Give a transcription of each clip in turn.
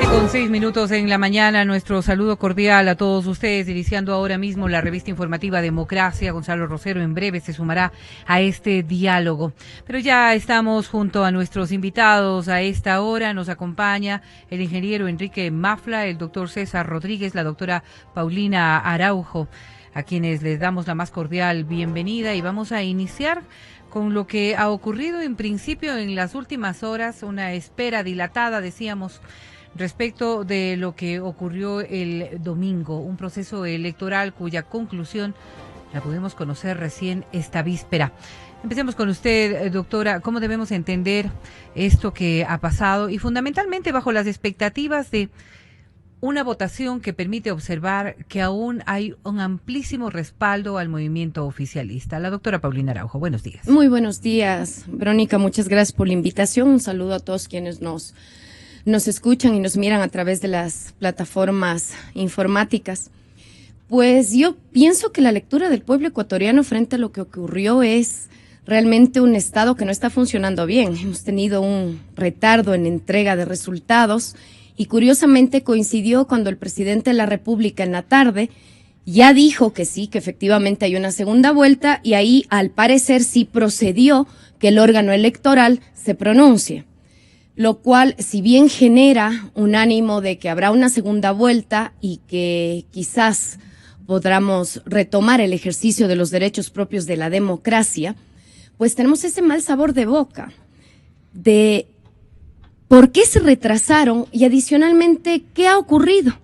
7:06 en la mañana, nuestro saludo cordial a todos ustedes, iniciando ahora mismo la revista informativa Democracia. Gonzalo Rosero en breve se sumará a este diálogo. Pero ya estamos junto a nuestros invitados a esta hora. Nos acompaña el ingeniero Enrique Mafla, el doctor César Rodríguez, la doctora Paulina Araujo, a quienes les damos la más cordial bienvenida, y vamos a iniciar con lo que ha ocurrido en principio en las últimas horas, una espera dilatada, decíamos, respecto de lo que ocurrió el domingo, un proceso electoral cuya conclusión la pudimos conocer recién esta víspera. Empecemos con usted, doctora. ¿Cómo debemos entender esto que ha pasado y fundamentalmente bajo las expectativas de una votación que permite observar que aún hay un amplísimo respaldo al movimiento oficialista? La doctora Paulina Araujo, buenos días. Muy buenos días, Verónica, muchas gracias por la invitación. Un saludo a todos quienes nos escuchan y nos miran a través de las plataformas informáticas. Pues yo pienso que la lectura del pueblo ecuatoriano frente a lo que ocurrió es realmente un Estado que no está funcionando bien. Hemos tenido un retardo en entrega de resultados y curiosamente coincidió cuando el presidente de la República en la tarde ya dijo que sí, que efectivamente hay una segunda vuelta, y ahí al parecer sí procedió que el órgano electoral se pronuncie. Lo cual, si bien genera un ánimo de que habrá una segunda vuelta y que quizás podamos retomar el ejercicio de los derechos propios de la democracia, pues tenemos ese mal sabor de boca de por qué se retrasaron y adicionalmente qué ha ocurrido.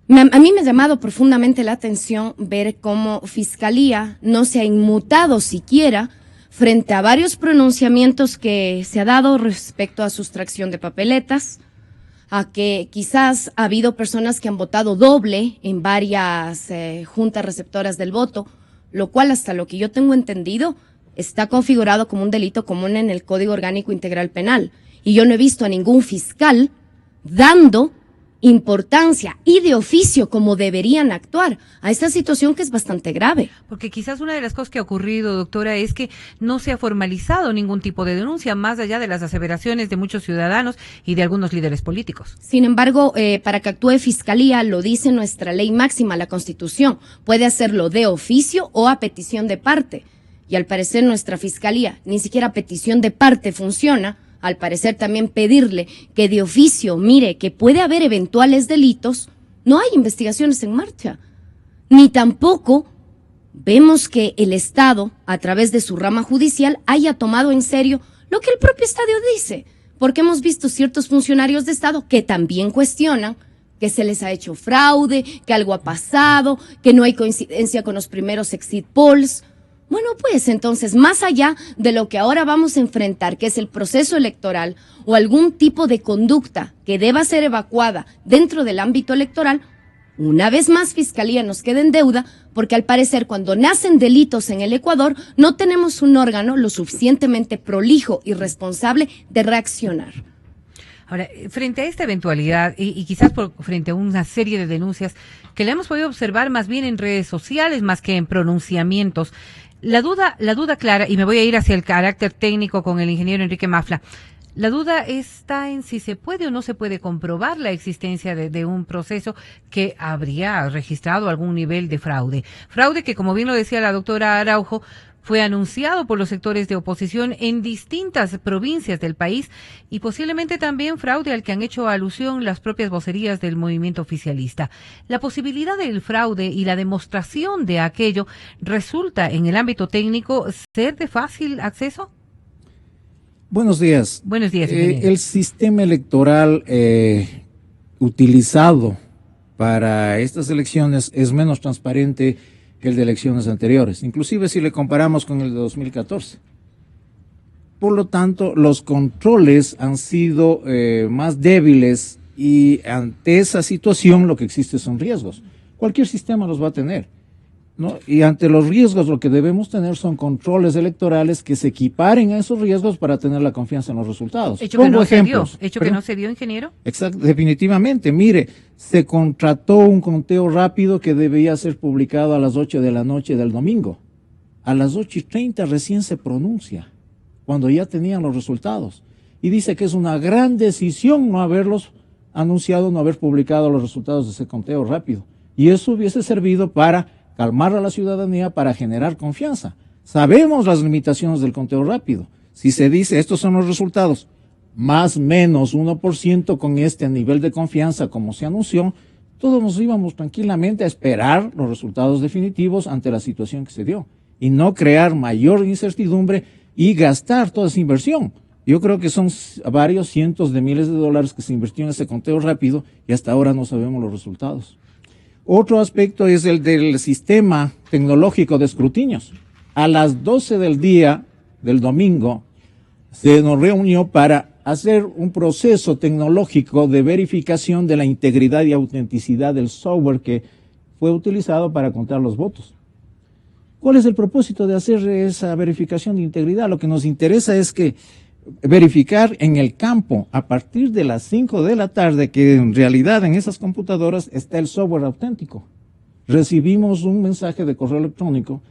A mí me ha llamado profundamente la atención ver cómo Fiscalía no se ha inmutado siquiera frente a varios pronunciamientos que se ha dado respecto a sustracción de papeletas, a que quizás ha habido personas que han votado doble en varias juntas receptoras del voto, lo cual, hasta lo que yo tengo entendido, está configurado como un delito común en el Código Orgánico Integral Penal. Y yo no he visto a ningún fiscal dando importancia y de oficio como deberían actuar a esta situación que es bastante grave. Porque quizás una de las cosas que ha ocurrido, doctora, es que no se ha formalizado ningún tipo de denuncia, más allá de las aseveraciones de muchos ciudadanos y de algunos líderes políticos. Sin embargo, para que actúe Fiscalía, lo dice nuestra ley máxima, la Constitución, puede hacerlo de oficio o a petición de parte. Y al parecer nuestra Fiscalía, ni siquiera a petición de parte funciona. Al parecer también pedirle que de oficio mire que puede haber eventuales delitos, no hay investigaciones en marcha. Ni tampoco vemos que el Estado, a través de su rama judicial, haya tomado en serio lo que el propio Estado dice. Porque hemos visto ciertos funcionarios de Estado que también cuestionan que se les ha hecho fraude, que algo ha pasado, que no hay coincidencia con los primeros exit polls. Bueno, pues entonces, más allá de lo que ahora vamos a enfrentar, que es el proceso electoral o algún tipo de conducta que deba ser evacuada dentro del ámbito electoral, una vez más Fiscalía nos queda en deuda, porque al parecer cuando nacen delitos en el Ecuador no tenemos un órgano lo suficientemente prolijo y responsable de reaccionar. Ahora, frente a esta eventualidad y quizás frente a una serie de denuncias que le hemos podido observar más bien en redes sociales más que en pronunciamientos, la duda clara, y me voy a ir hacia el carácter técnico con el ingeniero Enrique Mafla, la duda está en si se puede o no se puede comprobar la existencia de un proceso que habría registrado algún nivel de fraude. Fraude que, como bien lo decía la doctora Araujo, fue anunciado por los sectores de oposición en distintas provincias del país y posiblemente también fraude al que han hecho alusión las propias vocerías del movimiento oficialista. La posibilidad del fraude y la demostración de aquello resulta en el ámbito técnico ser de fácil acceso. Buenos días. Buenos días, ingeniero. El sistema electoral utilizado para estas elecciones es menos transparente que el de elecciones anteriores, inclusive si le comparamos con el de 2014. Por lo tanto, los controles han sido más débiles y ante esa situación lo que existe son riesgos. Cualquier sistema los va a tener, ¿no? Y ante los riesgos lo que debemos tener son controles electorales que se equiparen a esos riesgos para tener la confianza en los resultados. Hecho que no se dio. Hecho que no se dio, ingeniero. Exacto, definitivamente. Mire, se contrató un conteo rápido que debía ser publicado a las 8 de la noche del domingo. A las 8:30 recién se pronuncia, cuando ya tenían los resultados. Y dice que es una gran decisión no haberlos anunciado no haber publicado los resultados de ese conteo rápido. Y eso hubiese servido para calmar a la ciudadanía, para generar confianza. Sabemos las limitaciones del conteo rápido. Si se dice, estos son los resultados, más menos 1% con este nivel de confianza como se anunció, todos nos íbamos tranquilamente a esperar los resultados definitivos ante la situación que se dio y no crear mayor incertidumbre y gastar toda esa inversión. Yo creo que son varios cientos de miles de dólares que se invirtió en ese conteo rápido y hasta ahora no sabemos los resultados. Otro aspecto es el del sistema tecnológico de escrutinios. A las 12 del día del domingo se nos reunió para hacer un proceso tecnológico de verificación de la integridad y autenticidad del software que fue utilizado para contar los votos. ¿Cuál es el propósito de hacer esa verificación de integridad? Lo que nos interesa es que verificar en el campo a partir de las 5 de la tarde que en realidad en esas computadoras está el software auténtico. Recibimos un mensaje de correo electrónico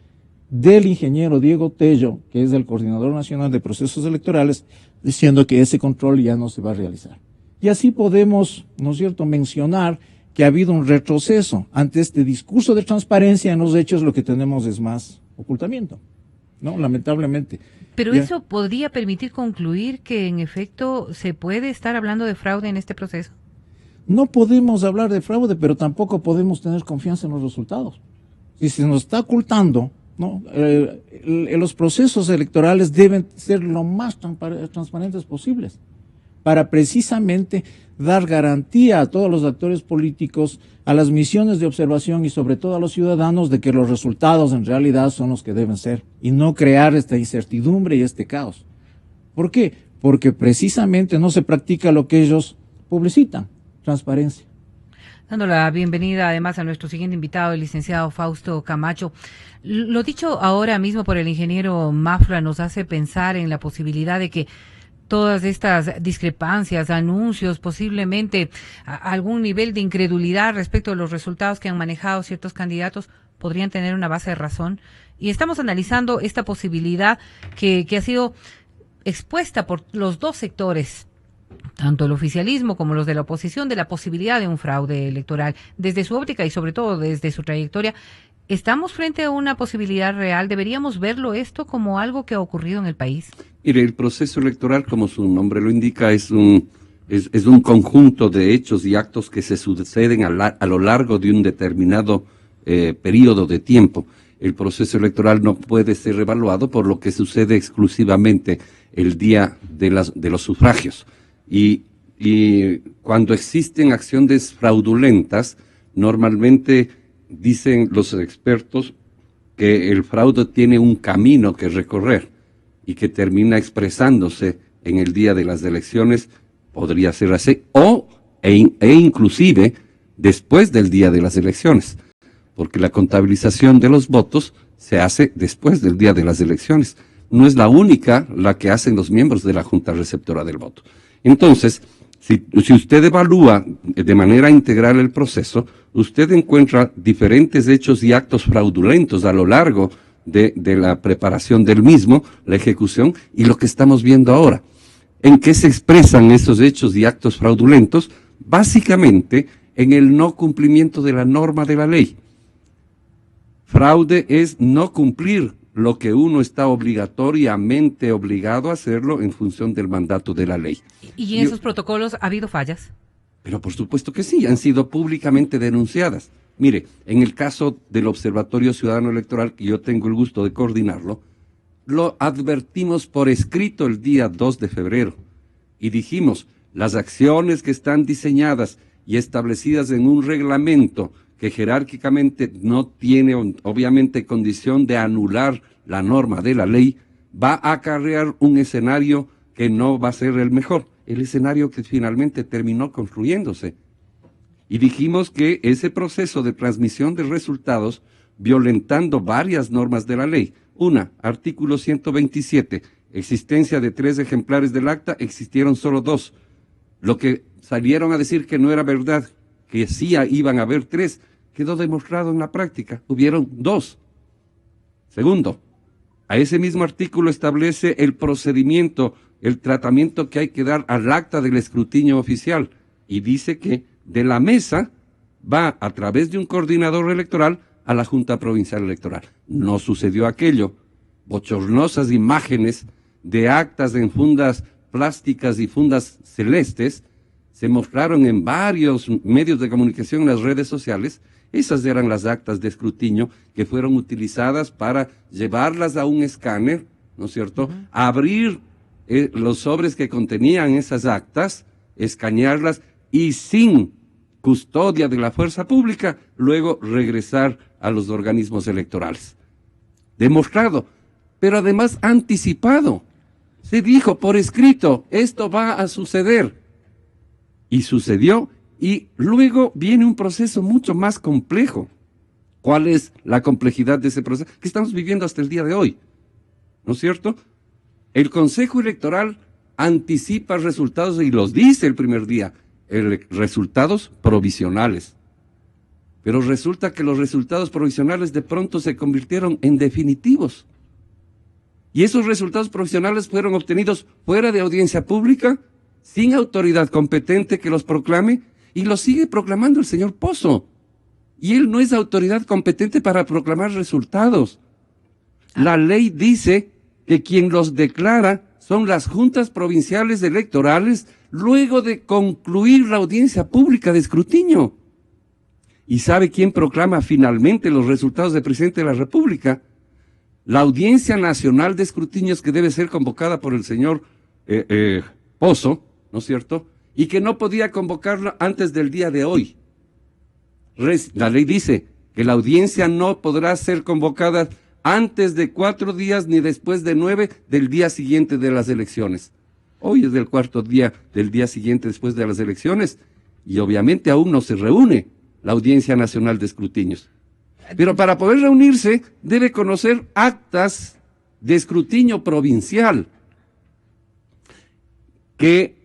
del ingeniero Diego Tello, que es el Coordinador Nacional de Procesos Electorales, diciendo que ese control ya no se va a realizar. Y así podemos, ¿no es cierto?, mencionar que ha habido un retroceso ante este discurso de transparencia. En los hechos lo que tenemos es más ocultamiento, ¿no? Lamentablemente. Pero ¿ya? eso podría permitir concluir que en efecto se puede estar hablando de fraude en este proceso. No podemos hablar de fraude, pero tampoco podemos tener confianza en los resultados. Si se nos está ocultando, ¿no? Los procesos electorales deben ser lo más transparentes posibles para precisamente dar garantía a todos los actores políticos, a las misiones de observación y sobre todo a los ciudadanos de que los resultados en realidad son los que deben ser y no crear esta incertidumbre y este caos. ¿Por qué? Porque precisamente no se practica lo que ellos publicitan, transparencia. Dando la bienvenida además a nuestro siguiente invitado, el licenciado Fausto Camacho. Lo dicho ahora mismo por el ingeniero Mafra nos hace pensar en la posibilidad de que todas estas discrepancias, anuncios, posiblemente algún nivel de incredulidad respecto a los resultados que han manejado ciertos candidatos podrían tener una base de razón. Y estamos analizando esta posibilidad que ha sido expuesta por los dos sectores, tanto el oficialismo como los de la oposición, de la posibilidad de un fraude electoral. Desde su óptica y sobre todo desde su trayectoria, ¿estamos frente a una posibilidad real? ¿Deberíamos verlo esto como algo que ha ocurrido en el país? Mire, el proceso electoral, como su nombre lo indica, es un conjunto de hechos y actos que se suceden a lo largo de un determinado periodo de tiempo. El proceso electoral no puede ser evaluado por lo que sucede exclusivamente el día de los sufragios. Y cuando existen acciones fraudulentas, normalmente dicen los expertos que el fraude tiene un camino que recorrer y que termina expresándose en el día de las elecciones, podría ser así, e inclusive después del día de las elecciones, porque la contabilización de los votos se hace después del día de las elecciones. No es la única la que hacen los miembros de la Junta Receptora del Voto. Entonces, si usted evalúa de manera integral el proceso, usted encuentra diferentes hechos y actos fraudulentos a lo largo de la preparación del mismo, la ejecución y lo que estamos viendo ahora. ¿En qué se expresan esos hechos y actos fraudulentos? Básicamente en el no cumplimiento de la norma de la ley. Fraude es no cumplir lo que uno está obligatoriamente obligado a hacerlo en función del mandato de la ley. ¿Y en esos protocolos ha habido fallas? Pero por supuesto que sí, han sido públicamente denunciadas. Mire, en el caso del Observatorio Ciudadano Electoral, que yo tengo el gusto de coordinarlo, lo advertimos por escrito el día 2 de febrero y dijimos, las acciones que están diseñadas y establecidas en un reglamento que jerárquicamente no tiene obviamente condición de anular la norma de la ley, va a acarrear un escenario que no va a ser el mejor, el escenario que finalmente terminó construyéndose. Y dijimos que ese proceso de transmisión de resultados, violentando varias normas de la ley, una, artículo 127, existencia de 3 ejemplares del acta, existieron solo 2. Lo que salieron a decir que no era verdad, que sí iban a haber 3, quedó demostrado en la práctica, hubieron 2. Segundo, a ese mismo artículo establece el procedimiento, el tratamiento que hay que dar al acta del escrutinio oficial, y dice que de la mesa va a través de un coordinador electoral a la Junta Provincial Electoral. No sucedió aquello. Bochornosas imágenes de actas en fundas plásticas y fundas celestes se mostraron en varios medios de comunicación en las redes sociales. Esas eran las actas de escrutinio que fueron utilizadas para llevarlas a un escáner, ¿no es cierto? Abrir los sobres que contenían esas actas, escanearlas y sin custodia de la fuerza pública, luego regresar a los organismos electorales. Demostrado, pero además anticipado. Se dijo por escrito, esto va a suceder. Y sucedió, y luego viene un proceso mucho más complejo. ¿Cuál es la complejidad de ese proceso que estamos viviendo hasta el día de hoy? ¿No es cierto? El Consejo Electoral anticipa resultados y los dice el primer día, resultados provisionales. Pero resulta que los resultados provisionales de pronto se convirtieron en definitivos. Y esos resultados provisionales fueron obtenidos fuera de audiencia pública, sin autoridad competente que los proclame, y los sigue proclamando el señor Pozo. Y él no es autoridad competente para proclamar resultados. La ley dice que quien los declara son las juntas provinciales electorales luego de concluir la audiencia pública de escrutinio. ¿Y sabe quién proclama finalmente los resultados de presidente de la República? La Audiencia Nacional de Escrutinios, que debe ser convocada por el señor Pozo, ¿no es cierto? Y que no podía convocarla antes del día de hoy. La ley dice que la audiencia no podrá ser convocada antes de 4 días ni después de 9 del día siguiente de las elecciones. Hoy es el 4º día del día siguiente después de las elecciones y obviamente aún no se reúne la Audiencia Nacional de Escrutinios. Pero para poder reunirse debe conocer actas de escrutinio provincial que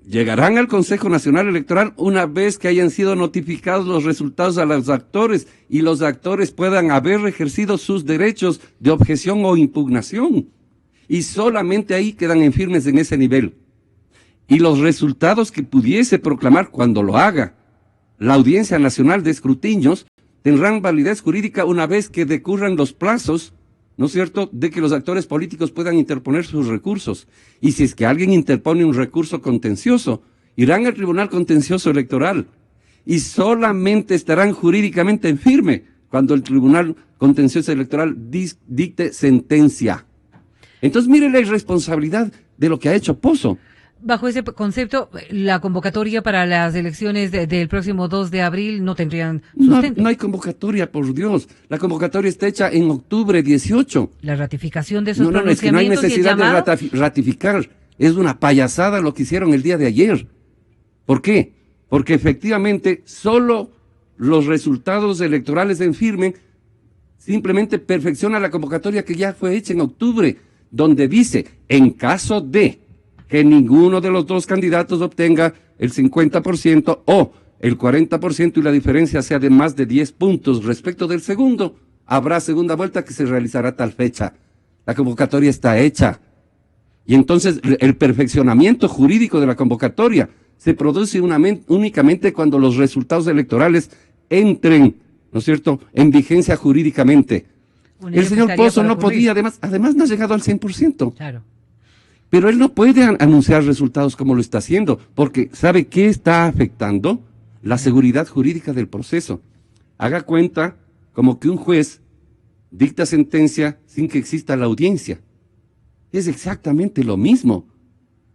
llegarán al Consejo Nacional Electoral una vez que hayan sido notificados los resultados a los actores y los actores puedan haber ejercido sus derechos de objeción o impugnación. Y solamente ahí quedan en firmes en ese nivel. Y los resultados que pudiese proclamar cuando lo haga la Audiencia Nacional de Escrutinios tendrán validez jurídica una vez que decurran los plazos, ¿no es cierto?, de que los actores políticos puedan interponer sus recursos. Y si es que alguien interpone un recurso contencioso, irán al Tribunal Contencioso Electoral y solamente estarán jurídicamente en firme cuando el Tribunal Contencioso Electoral dicte sentencia. Entonces, mire la irresponsabilidad de lo que ha hecho Pozo. Bajo ese concepto, la convocatoria para las elecciones del próximo 2 de abril no tendrían sustento. No hay convocatoria, por Dios. La convocatoria está hecha en octubre 18. La ratificación de esos es que no hay pronunciamientos necesidad de ratificar. Es una payasada lo que hicieron el día de ayer. ¿Por qué? Porque efectivamente solo los resultados electorales en firme simplemente perfecciona la convocatoria que ya fue hecha en octubre, donde dice, en caso de que ninguno de los dos candidatos obtenga el 50% o el 40% y la diferencia sea de más de 10 puntos respecto del segundo, habrá segunda vuelta que se realizará tal fecha. La convocatoria está hecha. Y entonces el perfeccionamiento jurídico de la convocatoria se produce únicamente cuando los resultados electorales entren, ¿no es cierto?, en vigencia jurídicamente. El señor Pozo no podía, además no ha llegado al 100%. Claro. Pero él no puede anunciar resultados como lo está haciendo, porque ¿sabe qué está afectando? La seguridad jurídica del proceso. Haga cuenta como que un juez dicta sentencia sin que exista la audiencia. Es exactamente lo mismo.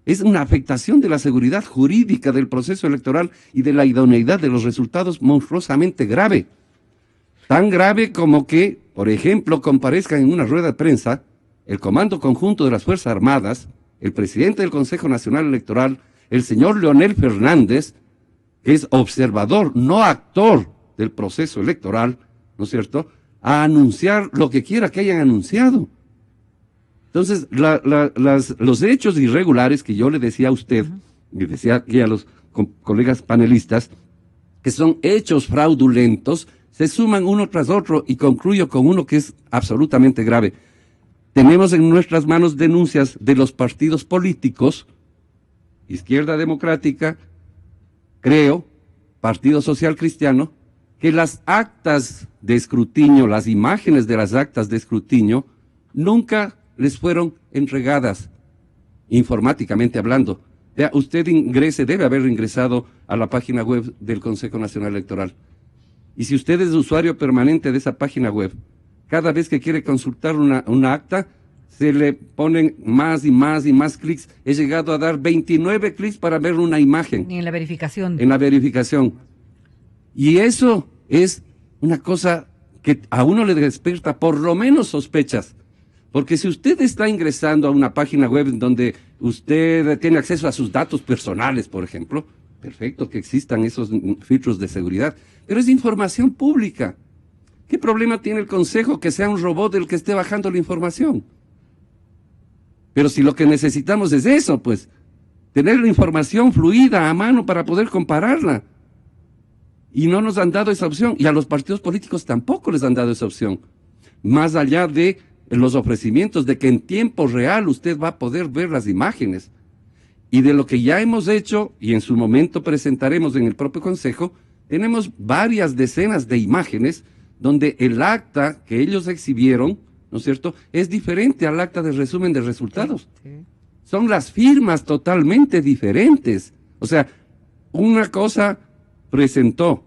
Es una afectación de la seguridad jurídica del proceso electoral y de la idoneidad de los resultados monstruosamente grave. Tan grave como que, por ejemplo, comparezcan en una rueda de prensa el Comando Conjunto de las Fuerzas Armadas, el presidente del Consejo Nacional Electoral, el señor Leonel Fernández, que es observador, no actor del proceso electoral, ¿no es cierto?, a anunciar lo que quiera que hayan anunciado. Entonces, los hechos irregulares que yo le decía a usted, y decía aquí a los colegas panelistas, que son hechos fraudulentos, se suman uno tras otro y concluyo con uno que es absolutamente grave. Tenemos en nuestras manos denuncias de los partidos políticos, Izquierda Democrática, creo, Partido Social Cristiano, que las actas de escrutinio, las imágenes de las actas de escrutinio, nunca les fueron entregadas, informáticamente hablando. Ya, usted debe haber ingresado a la página web del Consejo Nacional Electoral. Y si usted es usuario permanente de esa página web, cada vez que quiere consultar una acta, se le ponen más y más y más clics. He llegado a dar 29 clics para ver una imagen. Ni en la verificación. En la verificación. Y eso es una cosa que a uno le despierta por lo menos sospechas. Porque si usted está ingresando a una página web donde usted tiene acceso a sus datos personales, por ejemplo, perfecto que existan esos filtros de seguridad, pero es información pública. ¿Qué problema tiene el Consejo que sea un robot el que esté bajando la información? Pero si lo que necesitamos es eso, pues, tener la información fluida a mano para poder compararla. Y no nos han dado esa opción, y a los partidos políticos tampoco les han dado esa opción. Más allá de los ofrecimientos de que en tiempo real usted va a poder ver las imágenes. Y de lo que ya hemos hecho, y en su momento presentaremos en el propio Consejo, tenemos varias decenas de imágenes donde el acta que ellos exhibieron, ¿no es cierto?, es diferente al acta de resumen de resultados. Sí. Son las firmas totalmente diferentes. O sea, una cosa presentó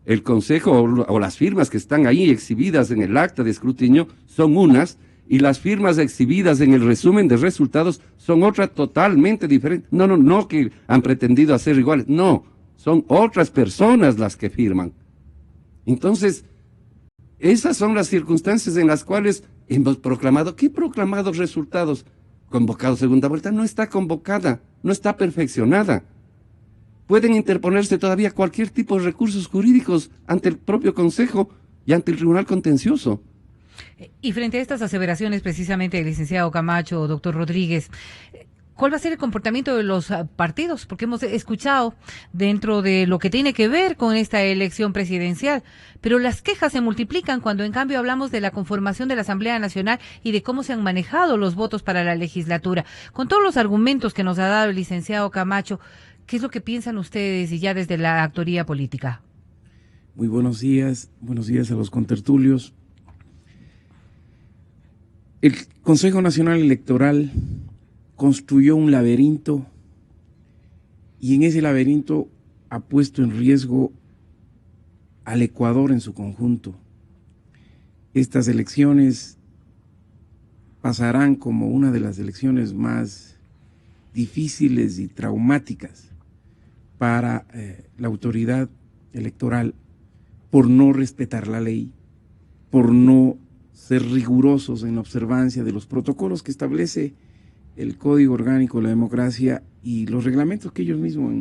el Consejo o las firmas que están ahí exhibidas en el acta de escrutinio son unas, y las firmas exhibidas en el resumen de resultados son otras totalmente diferentes. No que han pretendido hacer iguales, no, son otras personas las que firman. Entonces, esas son las circunstancias en las cuales hemos proclamado. ¿Qué proclamados resultados? Convocado segunda vuelta, no está convocada, no está perfeccionada. Pueden interponerse todavía cualquier tipo de recursos jurídicos ante el propio Consejo y ante el Tribunal Contencioso. Y frente a estas aseveraciones precisamente del licenciado Camacho, doctor Rodríguez, ¿cuál va a ser el comportamiento de los partidos? Porque hemos escuchado dentro de lo que tiene que ver con esta elección presidencial, pero las quejas se multiplican cuando en cambio hablamos de la conformación de la Asamblea Nacional y de cómo se han manejado los votos para la legislatura. Con todos los argumentos que nos ha dado el licenciado Camacho, ¿qué es lo que piensan ustedes y ya desde la actoría política? Muy buenos días a los contertulios. El Consejo Nacional Electoral construyó un laberinto y en ese laberinto ha puesto en riesgo al Ecuador en su conjunto. Estas elecciones pasarán como una de las elecciones más difíciles y traumáticas para la autoridad electoral por no respetar la ley, por no ser rigurosos en la observancia de los protocolos que establece el Código Orgánico de la Democracia y los reglamentos que ellos mismos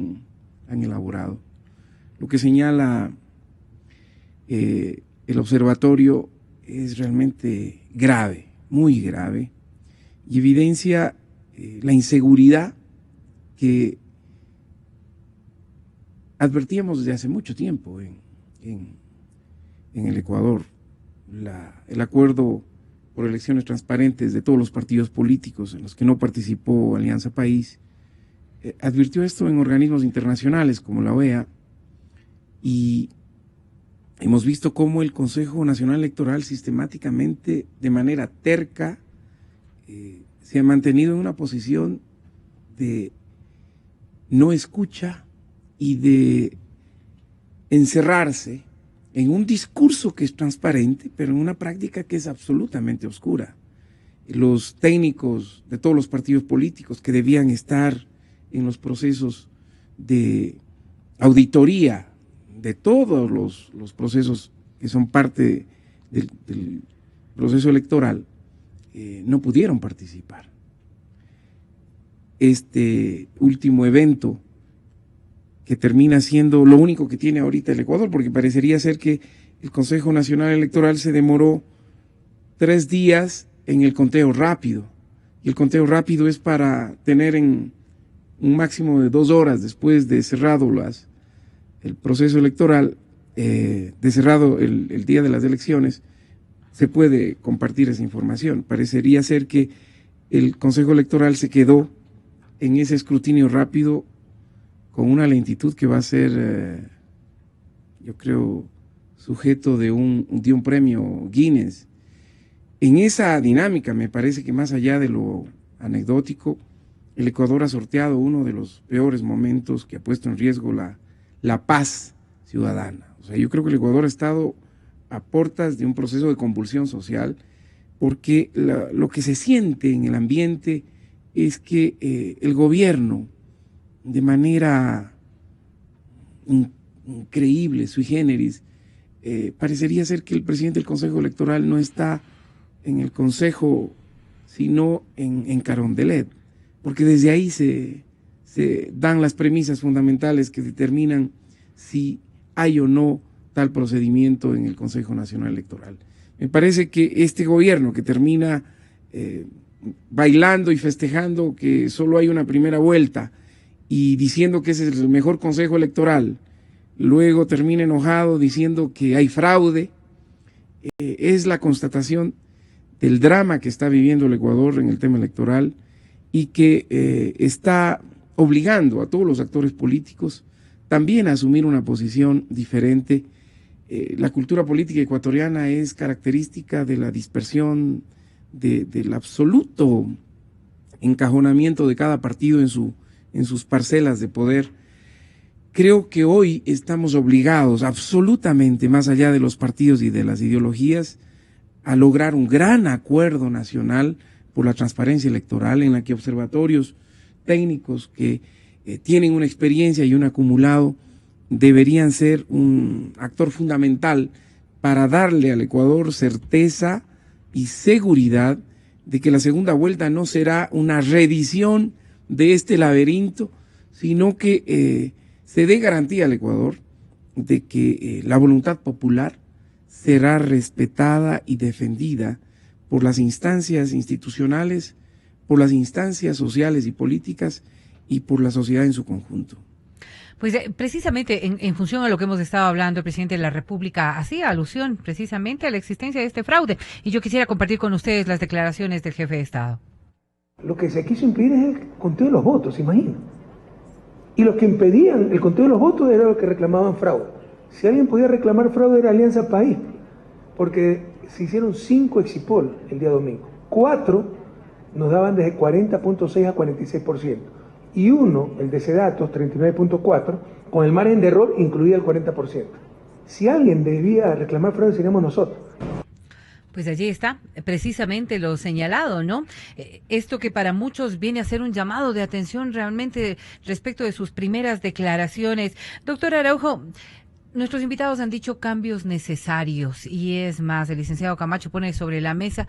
han elaborado. Lo que señala el observatorio es realmente grave, muy grave, y evidencia la inseguridad que advertíamos desde hace mucho tiempo en el Ecuador. El acuerdo por elecciones transparentes de todos los partidos políticos en los que no participó Alianza País, advirtió esto en organismos internacionales como la OEA, y hemos visto cómo el Consejo Nacional Electoral sistemáticamente, de manera terca, se ha mantenido en una posición de no escucha y de encerrarse en un discurso que es transparente, pero en una práctica que es absolutamente oscura. Los técnicos de todos los partidos políticos que debían estar en los procesos de auditoría de todos los procesos que son parte del proceso electoral, no pudieron participar. Este último evento, que termina siendo lo único que tiene ahorita el Ecuador, porque parecería ser que el Consejo Nacional Electoral se demoró 3 días en el conteo rápido, y el conteo rápido es para tener en un máximo de 2 horas después de cerrado el proceso electoral, de cerrado el día de las elecciones, se puede compartir esa información. Parecería ser que el Consejo Electoral se quedó en ese escrutinio rápido con una lentitud que va a ser, yo creo, sujeto de un premio Guinness. En esa dinámica me parece que más allá de lo anecdótico, el Ecuador ha sorteado uno de los peores momentos que ha puesto en riesgo la paz ciudadana. O sea, yo creo que el Ecuador ha estado a puertas de un proceso de convulsión social, porque lo que se siente en el ambiente es que el gobierno, de manera increíble, sui generis, parecería ser que el presidente del Consejo Electoral no está en el Consejo, sino en Carondelet, porque desde ahí se dan las premisas fundamentales que determinan si hay o no tal procedimiento en el Consejo Nacional Electoral. Me parece que este gobierno que termina bailando y festejando que solo hay una primera vuelta y diciendo que ese es el mejor Consejo Electoral, luego termina enojado diciendo que hay fraude, es la constatación del drama que está viviendo el Ecuador en el tema electoral y que está obligando a todos los actores políticos también a asumir una posición diferente. La cultura política ecuatoriana es característica de la dispersión, del absoluto encajonamiento de cada partido en sus parcelas de poder. Creo que hoy estamos obligados absolutamente, más allá de los partidos y de las ideologías, a lograr un gran acuerdo nacional por la transparencia electoral, en la que observatorios técnicos que tienen una experiencia y un acumulado deberían ser un actor fundamental para darle al Ecuador certeza y seguridad de que la segunda vuelta no será una reedición de este laberinto, sino que se dé garantía al Ecuador de que la voluntad popular será respetada y defendida por las instancias institucionales, por las instancias sociales y políticas y por la sociedad en su conjunto. Pues precisamente en función a lo que hemos estado hablando, el presidente de la República hacía alusión precisamente a la existencia de este fraude. Y yo quisiera compartir con ustedes las declaraciones del jefe de Estado. Lo que se quiso impedir es el conteo de los votos, imagina. Y los que impedían el conteo de los votos eran los que reclamaban fraude. Si alguien podía reclamar fraude era Alianza País, porque se hicieron 5 exipol el día domingo. 4 nos daban desde 40.6 a 46%. Y uno, el de Sedatos, 39.4, con el margen de error incluía el 40%. Si alguien debía reclamar fraude seríamos nosotros. Pues allí está precisamente lo señalado, ¿no? Esto que para muchos viene a ser un llamado de atención realmente respecto de sus primeras declaraciones. Doctor Araujo, nuestros invitados han dicho cambios necesarios y es más, el licenciado Camacho pone sobre la mesa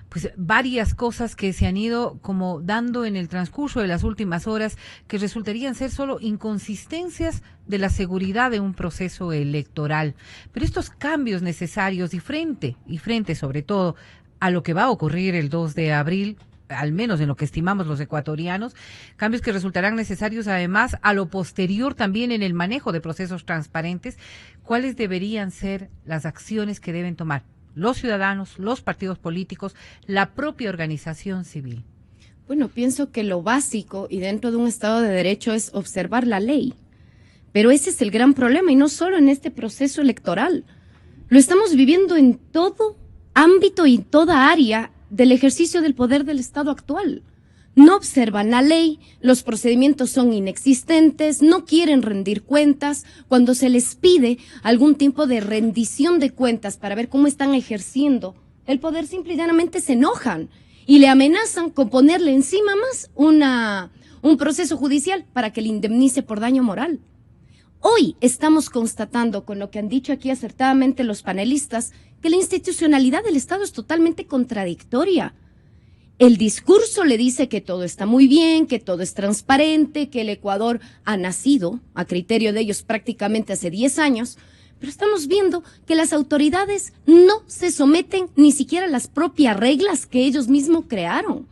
pues varias cosas que se han ido como dando en el transcurso de las últimas horas que resultarían ser solo inconsistencias de la seguridad de un proceso electoral. Pero estos cambios necesarios y frente sobre todo a lo que va a ocurrir el 2 de abril, al menos en lo que estimamos los ecuatorianos, cambios que resultarán necesarios además a lo posterior también en el manejo de procesos transparentes, ¿cuáles deberían ser las acciones que deben tomar los ciudadanos, los partidos políticos, la propia organización civil? Bueno, pienso que lo básico y dentro de un Estado de Derecho es observar la ley. Pero ese es el gran problema y no solo en este proceso electoral. Lo estamos viviendo en todo ámbito y toda área del ejercicio del poder del Estado actual. No observan la ley, los procedimientos son inexistentes, no quieren rendir cuentas. Cuando se les pide algún tipo de rendición de cuentas para ver cómo están ejerciendo el poder, simple y llanamente se enojan y le amenazan con ponerle encima más un proceso judicial para que le indemnice por daño moral. Hoy estamos constatando, con lo que han dicho aquí acertadamente los panelistas, que la institucionalidad del Estado es totalmente contradictoria. El discurso le dice que todo está muy bien, que todo es transparente, que el Ecuador ha nacido, a criterio de ellos, prácticamente hace 10 años, pero estamos viendo que las autoridades no se someten ni siquiera a las propias reglas que ellos mismos crearon.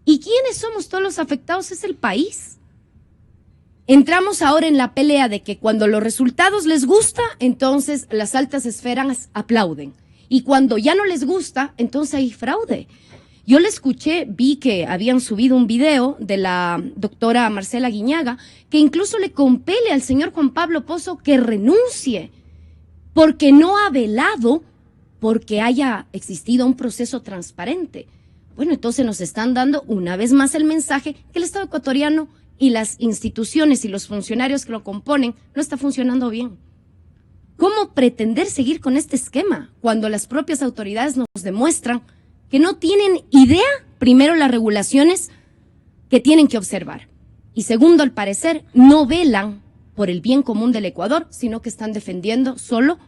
¿Y quiénes somos todos los afectados? Es el país. Entramos ahora en la pelea de que cuando los resultados les gusta, entonces las altas esferas aplauden. Y cuando ya no les gusta, entonces hay fraude. Yo le escuché, vi que habían subido un video de la doctora Marcela Guiñaga, que incluso le compele al señor Juan Pablo Pozo que renuncie, porque no ha velado porque haya existido un proceso transparente. Bueno, entonces nos están dando una vez más el mensaje que el Estado ecuatoriano y las instituciones y los funcionarios que lo componen no está funcionando bien. ¿Cómo pretender seguir con este esquema cuando las propias autoridades nos demuestran que no tienen idea, primero, las regulaciones que tienen que observar, y segundo, al parecer, no velan por el bien común del Ecuador, sino que están defendiendo solo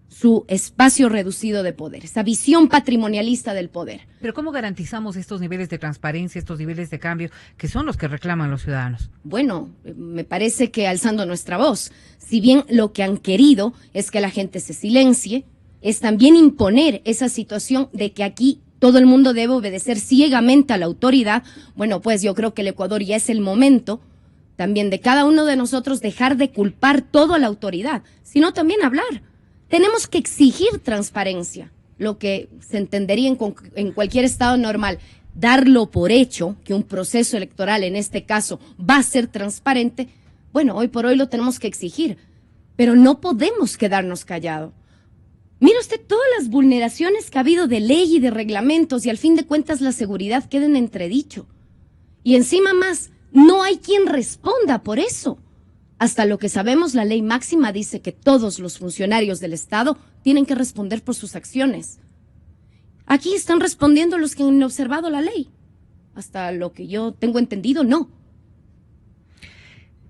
su espacio reducido de poder, esa visión patrimonialista del poder? Pero ¿cómo garantizamos estos niveles de transparencia, estos niveles de cambio, que son los que reclaman los ciudadanos? Bueno, me parece que alzando nuestra voz, si bien lo que han querido es que la gente se silencie, es también imponer esa situación de que aquí todo el mundo debe obedecer ciegamente a la autoridad. Bueno, pues yo creo que el Ecuador ya es el momento también de cada uno de nosotros dejar de culpar todo a la autoridad, sino también hablar. Tenemos que exigir transparencia, lo que se entendería en cualquier estado normal. Darlo por hecho, que un proceso electoral en este caso va a ser transparente, bueno, hoy por hoy lo tenemos que exigir, pero no podemos quedarnos callados. Mire usted todas las vulneraciones que ha habido de ley y de reglamentos, y al fin de cuentas la seguridad queda en entredicho. Y encima más, no hay quien responda por eso. Hasta lo que sabemos, la ley máxima dice que todos los funcionarios del Estado tienen que responder por sus acciones. Aquí están respondiendo los que han observado la ley. Hasta lo que yo tengo entendido, no.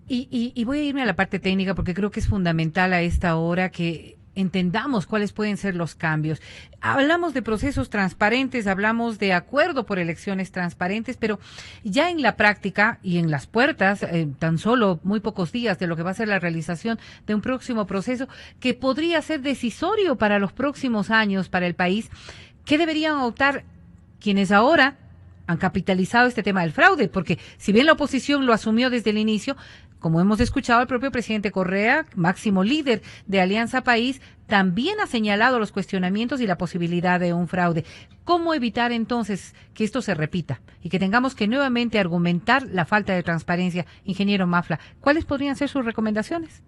Y voy a irme a la parte técnica porque creo que es fundamental a esta hora que entendamos cuáles pueden ser los cambios. Hablamos de procesos transparentes, hablamos de acuerdo por elecciones transparentes, pero ya en la práctica y en las puertas, tan solo muy pocos días de lo que va a ser la realización de un próximo proceso que podría ser decisorio para los próximos años para el país, ¿qué deberían optar quienes ahora han capitalizado este tema del fraude? Porque si bien la oposición lo asumió desde el inicio, como hemos escuchado, el propio presidente Correa, máximo líder de Alianza País, también ha señalado los cuestionamientos y la posibilidad de un fraude. ¿Cómo evitar entonces que esto se repita y que tengamos que nuevamente argumentar la falta de transparencia? Ingeniero Mafla, ¿cuáles podrían ser sus recomendaciones?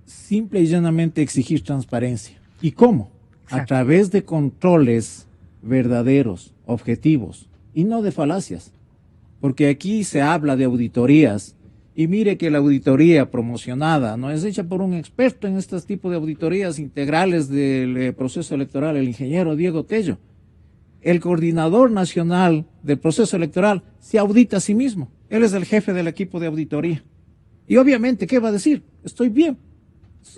Simple y llanamente exigir transparencia. ¿Y cómo? Exacto. A través de controles verdaderos, objetivos, y no de falacias. Porque aquí se habla de auditorías, y mire que la auditoría promocionada no es hecha por un experto en este tipo de auditorías integrales del proceso electoral, el ingeniero Diego Tello. El coordinador nacional del proceso electoral se audita a sí mismo. Él es el jefe del equipo de auditoría. Y obviamente, ¿qué va a decir? Estoy bien.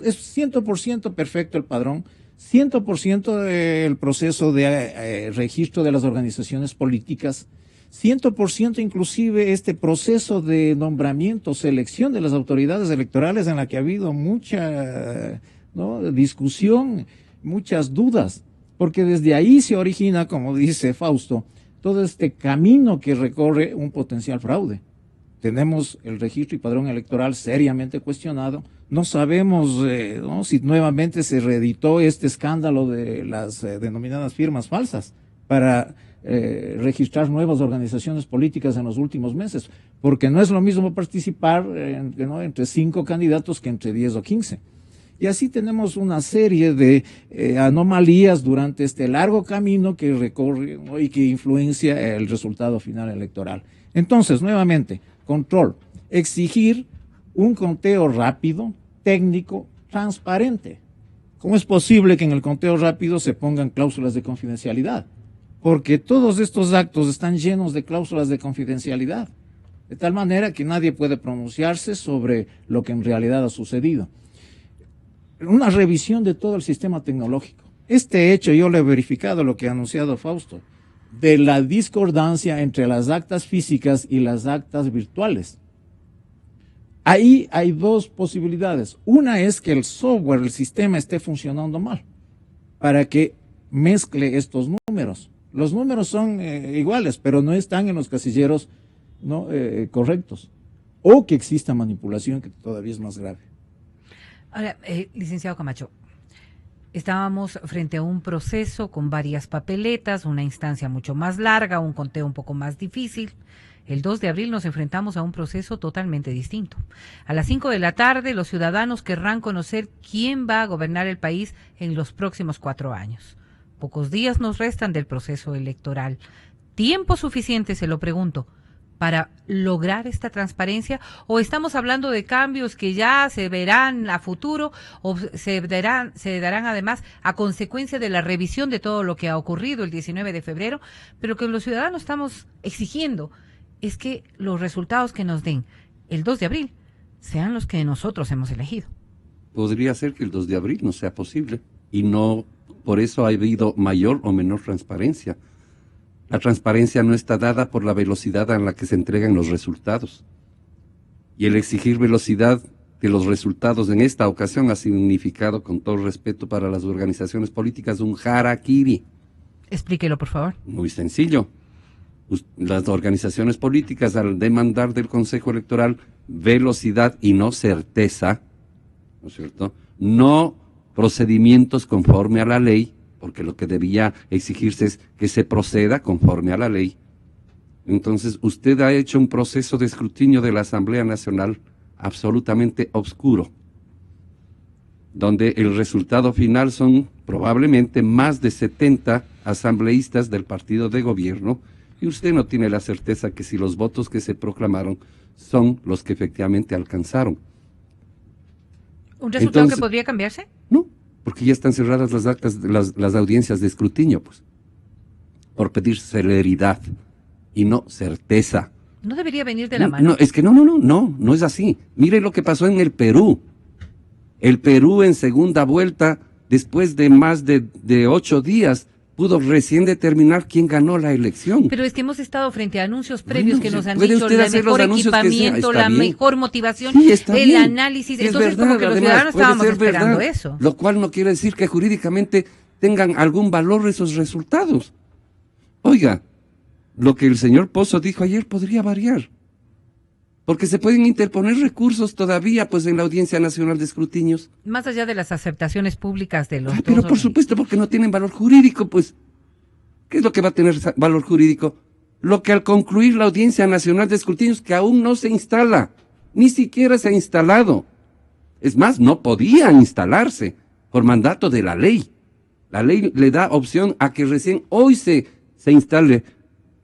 Es 100% perfecto el padrón, 100% el proceso de registro de las organizaciones políticas, 100% inclusive este proceso de nombramiento, selección de las autoridades electorales en la que ha habido mucha discusión, muchas dudas, porque desde ahí se origina, como dice Fausto, todo este camino que recorre un potencial fraude. Tenemos el registro y padrón electoral seriamente cuestionado. No sabemos si nuevamente se reeditó este escándalo de las denominadas firmas falsas para registrar nuevas organizaciones políticas en los últimos meses, porque no es lo mismo participar entre 5 candidatos que entre 10 o 15. Y así tenemos una serie de anomalías durante este largo camino que recorre y que influencia el resultado final electoral. Entonces, nuevamente, control, exigir un conteo rápido, técnico, transparente. ¿Cómo es posible que en el conteo rápido se pongan cláusulas de confidencialidad? Porque todos estos actos están llenos de cláusulas de confidencialidad, de tal manera que nadie puede pronunciarse sobre lo que en realidad ha sucedido. Una revisión de todo el sistema tecnológico. Este hecho yo lo he verificado, lo que ha anunciado Fausto, de la discordancia entre las actas físicas y las actas virtuales. Ahí hay 2 posibilidades. Una es que el software, el sistema esté funcionando mal, para que mezcle estos números. Los números son iguales, pero no están en los casilleros correctos. O que exista manipulación, que todavía es más grave. Ahora, licenciado Camacho, estábamos frente a un proceso con varias papeletas, una instancia mucho más larga, un conteo un poco más difícil. El 2 de abril nos enfrentamos a un proceso totalmente distinto. A las 5 de la tarde, los ciudadanos querrán conocer quién va a gobernar el país en los próximos 4 años. Pocos días nos restan del proceso electoral. ¿Tiempo suficiente, se lo pregunto, para lograr esta transparencia? ¿O estamos hablando de cambios que ya se verán a futuro o se darán además a consecuencia de la revisión de todo lo que ha ocurrido el 19 de febrero? Pero que los ciudadanos estamos exigiendo es que los resultados que nos den el 2 de abril sean los que nosotros hemos elegido. Podría ser que el 2 de abril no sea posible y no, por eso ha habido mayor o menor transparencia. La transparencia no está dada por la velocidad en la que se entregan los resultados. Y el exigir velocidad de los resultados en esta ocasión ha significado, con todo respeto para las organizaciones políticas, un harakiri. Explíquelo, por favor. Muy sencillo. Las organizaciones políticas, al demandar del Consejo Electoral velocidad y no certeza, ¿no es cierto?, no procedimientos conforme a la ley, porque lo que debía exigirse es que se proceda conforme a la ley. Entonces, usted ha hecho un proceso de escrutinio de la Asamblea Nacional absolutamente oscuro, donde el resultado final son probablemente más de 70 asambleístas del partido de gobierno, y usted no tiene la certeza que si los votos que se proclamaron son los que efectivamente alcanzaron. ¿Un resultado que podría cambiarse? No, porque ya están cerradas las actas, las audiencias de escrutinio, pues, por pedir celeridad y no certeza. ¿No debería venir de la mano? No, es que no es así. Mire lo que pasó en el Perú. El Perú en segunda vuelta, después de más de 8 días, pudo recién determinar quién ganó la elección. Pero es que hemos estado frente a anuncios previos que nos han ¿puede dicho usted el hacer mejor los anuncios que sea? equipamiento, Está la bien. mejor motivación, Sí, está el bien. análisis. Es Entonces, verdad, como que los además, ciudadanos puede estábamos ser esperando verdad, eso. Lo cual no quiere decir que jurídicamente tengan algún valor esos resultados. Oiga, lo que el señor Pozo dijo ayer podría variar, porque se pueden interponer recursos todavía, pues, en la Audiencia Nacional de Escrutinios. Más allá de las aceptaciones públicas de los dos Pero por organismos. supuesto, porque no tienen valor jurídico, pues. ¿Qué es lo que va a tener valor jurídico? Lo que al concluir la Audiencia Nacional de Escrutinios, que aún no se instala, ni siquiera se ha instalado. Es más, no podía instalarse por mandato de la ley. La ley le da opción a que recién hoy se instale,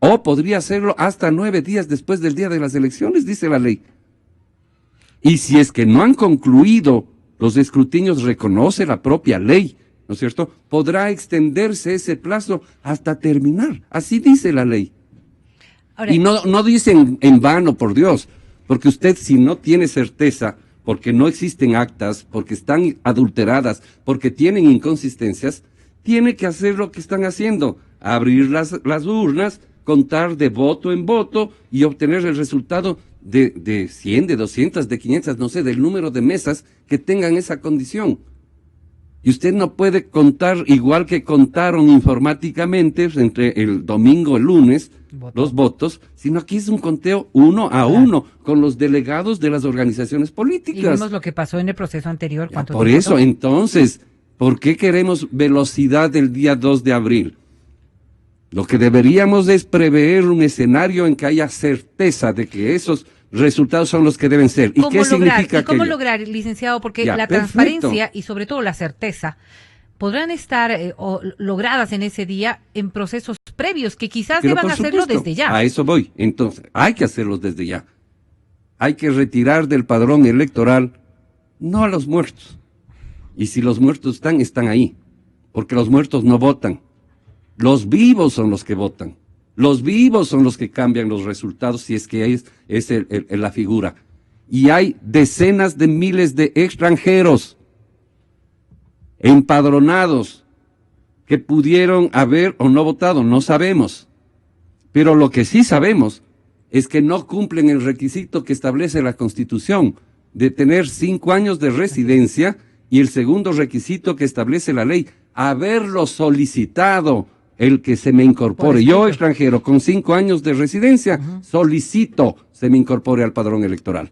o podría hacerlo hasta 9 días después del día de las elecciones, dice la ley. Y si es que no han concluido los escrutinios, reconoce la propia ley, ¿no es cierto?, podrá extenderse ese plazo hasta terminar. Así dice la ley. Ahora, Y no dicen en vano, por Dios, porque usted, si no tiene certeza, porque no existen actas, porque están adulteradas, porque tienen inconsistencias, tiene que hacer lo que están haciendo, abrir las urnas, contar de voto en voto y obtener el resultado de 100, de 200, de 500, no sé, del número de mesas que tengan esa condición. Y usted no puede contar igual que contaron informáticamente entre el domingo y el lunes los votos, sino aquí es un conteo 1 a 1 con los delegados de las organizaciones políticas. y vimos lo que pasó en el proceso anterior. Ya, ¿Cuánto por tiempo eso, tomó? entonces, ¿por qué queremos velocidad el día 2 de abril? Lo que deberíamos es prever un escenario en que haya certeza de que esos resultados son los que deben ser. ¿Y qué significa ¿Y cómo aquello? lograr, licenciado? Porque Ya, la perfecto. transparencia y sobre todo la certeza podrán estar logradas en ese día en procesos previos que quizás Pero deban por hacerlo supuesto, desde ya. a eso voy. Entonces, hay que hacerlos desde ya. Hay que retirar del padrón electoral no a los muertos. Y si los muertos están ahí. Porque los muertos no votan. Los vivos son los que votan. Los vivos son los que cambian los resultados, si es que es la figura. Y hay decenas de miles de extranjeros empadronados que pudieron haber o no votado, no sabemos. Pero lo que sí sabemos es que no cumplen el requisito que establece la Constitución de tener 5 años de residencia, y el segundo requisito que establece la ley, haberlo solicitado el que se me incorpore. Yo, extranjero, con 5 años de residencia, solicito se me incorpore al padrón electoral.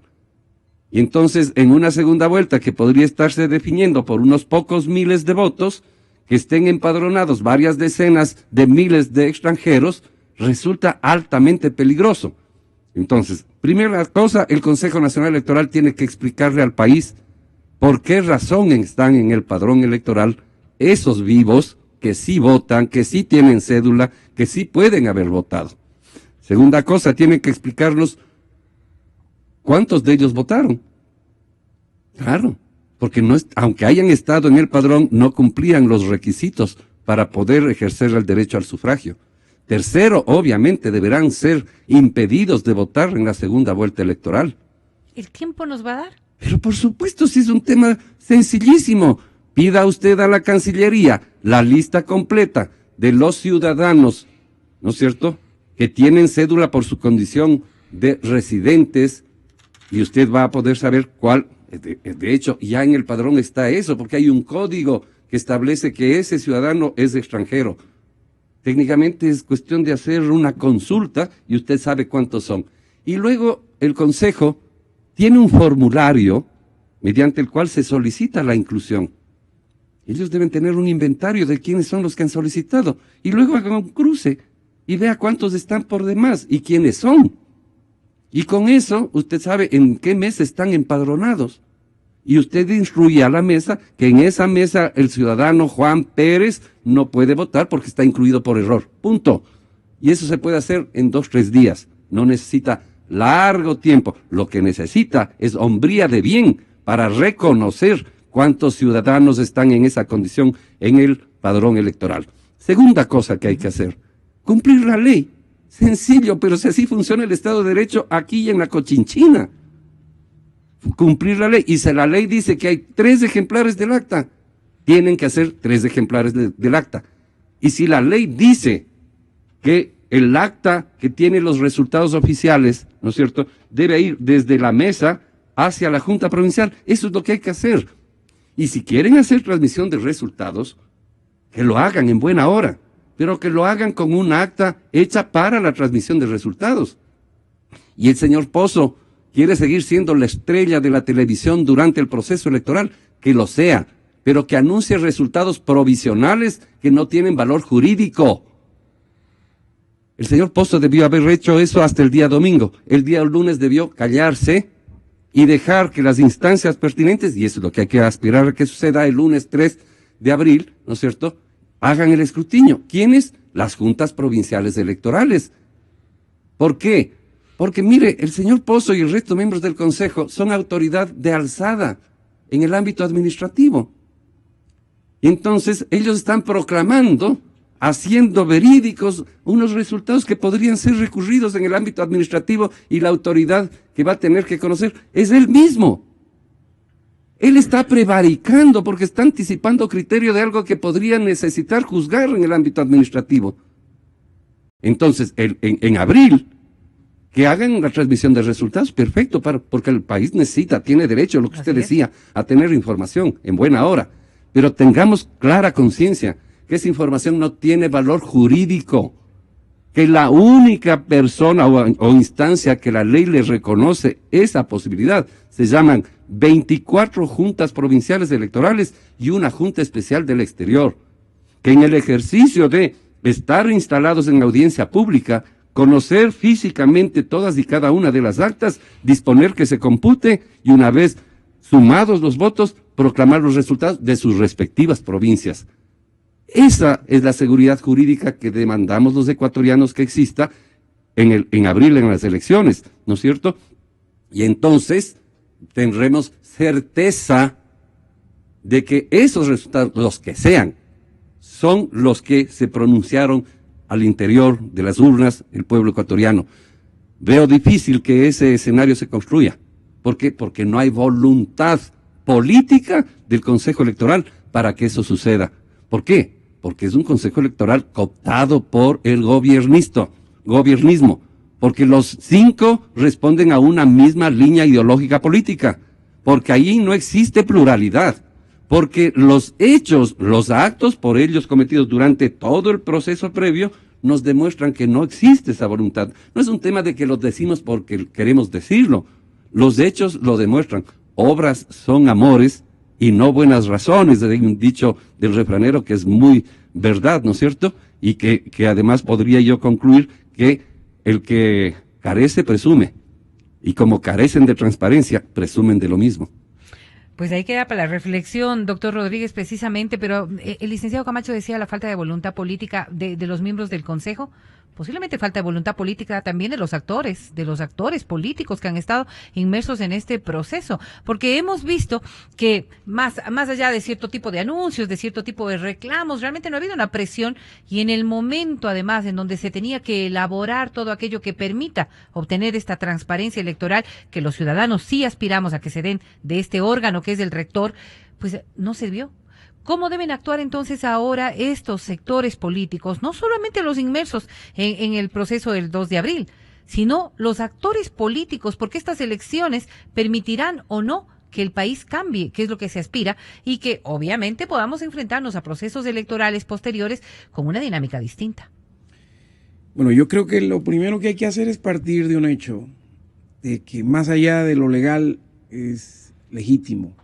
Y entonces, en una segunda vuelta que podría estarse definiendo por unos pocos miles de votos, que estén empadronados varias decenas de miles de extranjeros, resulta altamente peligroso. Entonces, primera cosa, el Consejo Nacional Electoral tiene que explicarle al país por qué razón están en el padrón electoral esos vivos que sí votan, que sí tienen cédula, que sí pueden haber votado. Segunda cosa, tiene que explicarnos cuántos de ellos votaron. Claro, porque aunque hayan estado en el padrón, no cumplían los requisitos para poder ejercer el derecho al sufragio. Tercero, obviamente, deberán ser impedidos de votar en la segunda vuelta electoral. ¿El tiempo nos va a dar? Pero por supuesto, si es un tema sencillísimo. Pida usted a la Cancillería la lista completa de los ciudadanos, ¿no es cierto?, que tienen cédula por su condición de residentes, y usted va a poder saber cuál. De hecho, ya en el padrón está eso, porque hay un código que establece que ese ciudadano es extranjero. Técnicamente es cuestión de hacer una consulta y usted sabe cuántos son. Y luego el Consejo tiene un formulario mediante el cual se solicita la inclusión. Ellos deben tener un inventario de quiénes son los que han solicitado. Y luego hagan un cruce y vea cuántos están por demás y quiénes son. Y con eso usted sabe en qué mesa están empadronados. Y usted instruye a la mesa que en esa mesa el ciudadano Juan Pérez no puede votar porque está incluido por error. Punto. Y eso se puede hacer en 2 o 3 días. No necesita largo tiempo. Lo que necesita es hombría de bien para reconocer cuántos ciudadanos están en esa condición en el padrón electoral. Segunda cosa que hay que hacer, cumplir la ley. Sencillo, pero si así funciona el Estado de Derecho aquí y en la Cochinchina. Cumplir la ley. Y si la ley dice que hay 3 ejemplares del acta, tienen que hacer 3 ejemplares del acta. Y si la ley dice que el acta que tiene los resultados oficiales, ¿no es cierto?, debe ir desde la mesa hacia la Junta Provincial, eso es lo que hay que hacer. Y si quieren hacer transmisión de resultados, que lo hagan en buena hora, pero que lo hagan con un acta hecha para la transmisión de resultados. Y el señor Pozo quiere seguir siendo la estrella de la televisión durante el proceso electoral, que lo sea, pero que anuncie resultados provisionales que no tienen valor jurídico. El señor Pozo debió haber hecho eso hasta el día domingo. El día lunes debió callarse y dejar que las instancias pertinentes, y eso es lo que hay que aspirar a que suceda el lunes 3 de abril, ¿no es cierto?, hagan el escrutinio. ¿Quiénes? Las juntas provinciales electorales. ¿Por qué? Porque mire, el señor Pozo y el resto de miembros del Consejo son autoridad de alzada en el ámbito administrativo. Y entonces ellos están proclamando, haciendo verídicos unos resultados que podrían ser recurridos en el ámbito administrativo, y la autoridad que va a tener que conocer es él mismo. Él está prevaricando porque está anticipando criterio de algo que podría necesitar juzgar en el ámbito administrativo. Entonces, en abril, que hagan la transmisión de resultados, perfecto, porque el país necesita, tiene derecho, lo que usted decía, a tener información en buena hora. Pero tengamos clara conciencia que esa información no tiene valor jurídico, que la única persona o instancia que la ley le reconoce esa posibilidad se llaman 24 juntas provinciales electorales y una junta especial del exterior, que en el ejercicio de estar instalados en audiencia pública, conocer físicamente todas y cada una de las actas, disponer que se compute y una vez sumados los votos, proclamar los resultados de sus respectivas provincias. Esa es la seguridad jurídica que demandamos los ecuatorianos que exista en abril en las elecciones, ¿no es cierto? Y entonces tendremos certeza de que esos resultados, los que sean, son los que se pronunciaron al interior de las urnas el pueblo ecuatoriano. Veo difícil que ese escenario se construya. ¿Por qué? Porque no hay voluntad política del Consejo Electoral para que eso suceda. ¿Por qué? Porque es un Consejo Electoral cooptado por el gobiernismo, porque los 5 responden a una misma línea ideológica política, porque ahí no existe pluralidad, porque los hechos, los actos por ellos cometidos durante todo el proceso previo nos demuestran que no existe esa voluntad. No es un tema de que lo decimos porque queremos decirlo. Los hechos lo demuestran. Obras son amores y no buenas razones. Hay un dicho del refranero que es muy verdad, ¿no es cierto? Y que además podría yo concluir que el que carece presume. Y como carecen de transparencia, presumen de lo mismo. Pues ahí queda para la reflexión, doctor Rodríguez, precisamente, pero el licenciado Camacho decía la falta de voluntad política de los miembros del Consejo. Posiblemente falta de voluntad política también de los actores políticos que han estado inmersos en este proceso, porque hemos visto que más allá de cierto tipo de anuncios, de cierto tipo de reclamos, realmente no ha habido una presión y en el momento además en donde se tenía que elaborar todo aquello que permita obtener esta transparencia electoral que los ciudadanos sí aspiramos a que se den de este órgano que es el rector, pues no se vio. ¿Cómo deben actuar entonces ahora estos sectores políticos, no solamente los inmersos en el proceso del 2 de abril, sino los actores políticos, porque estas elecciones permitirán o no que el país cambie, que es lo que se aspira, y que obviamente podamos enfrentarnos a procesos electorales posteriores con una dinámica distinta? Bueno, yo creo que lo primero que hay que hacer es partir de un hecho, de que más allá de lo legal es legítimo,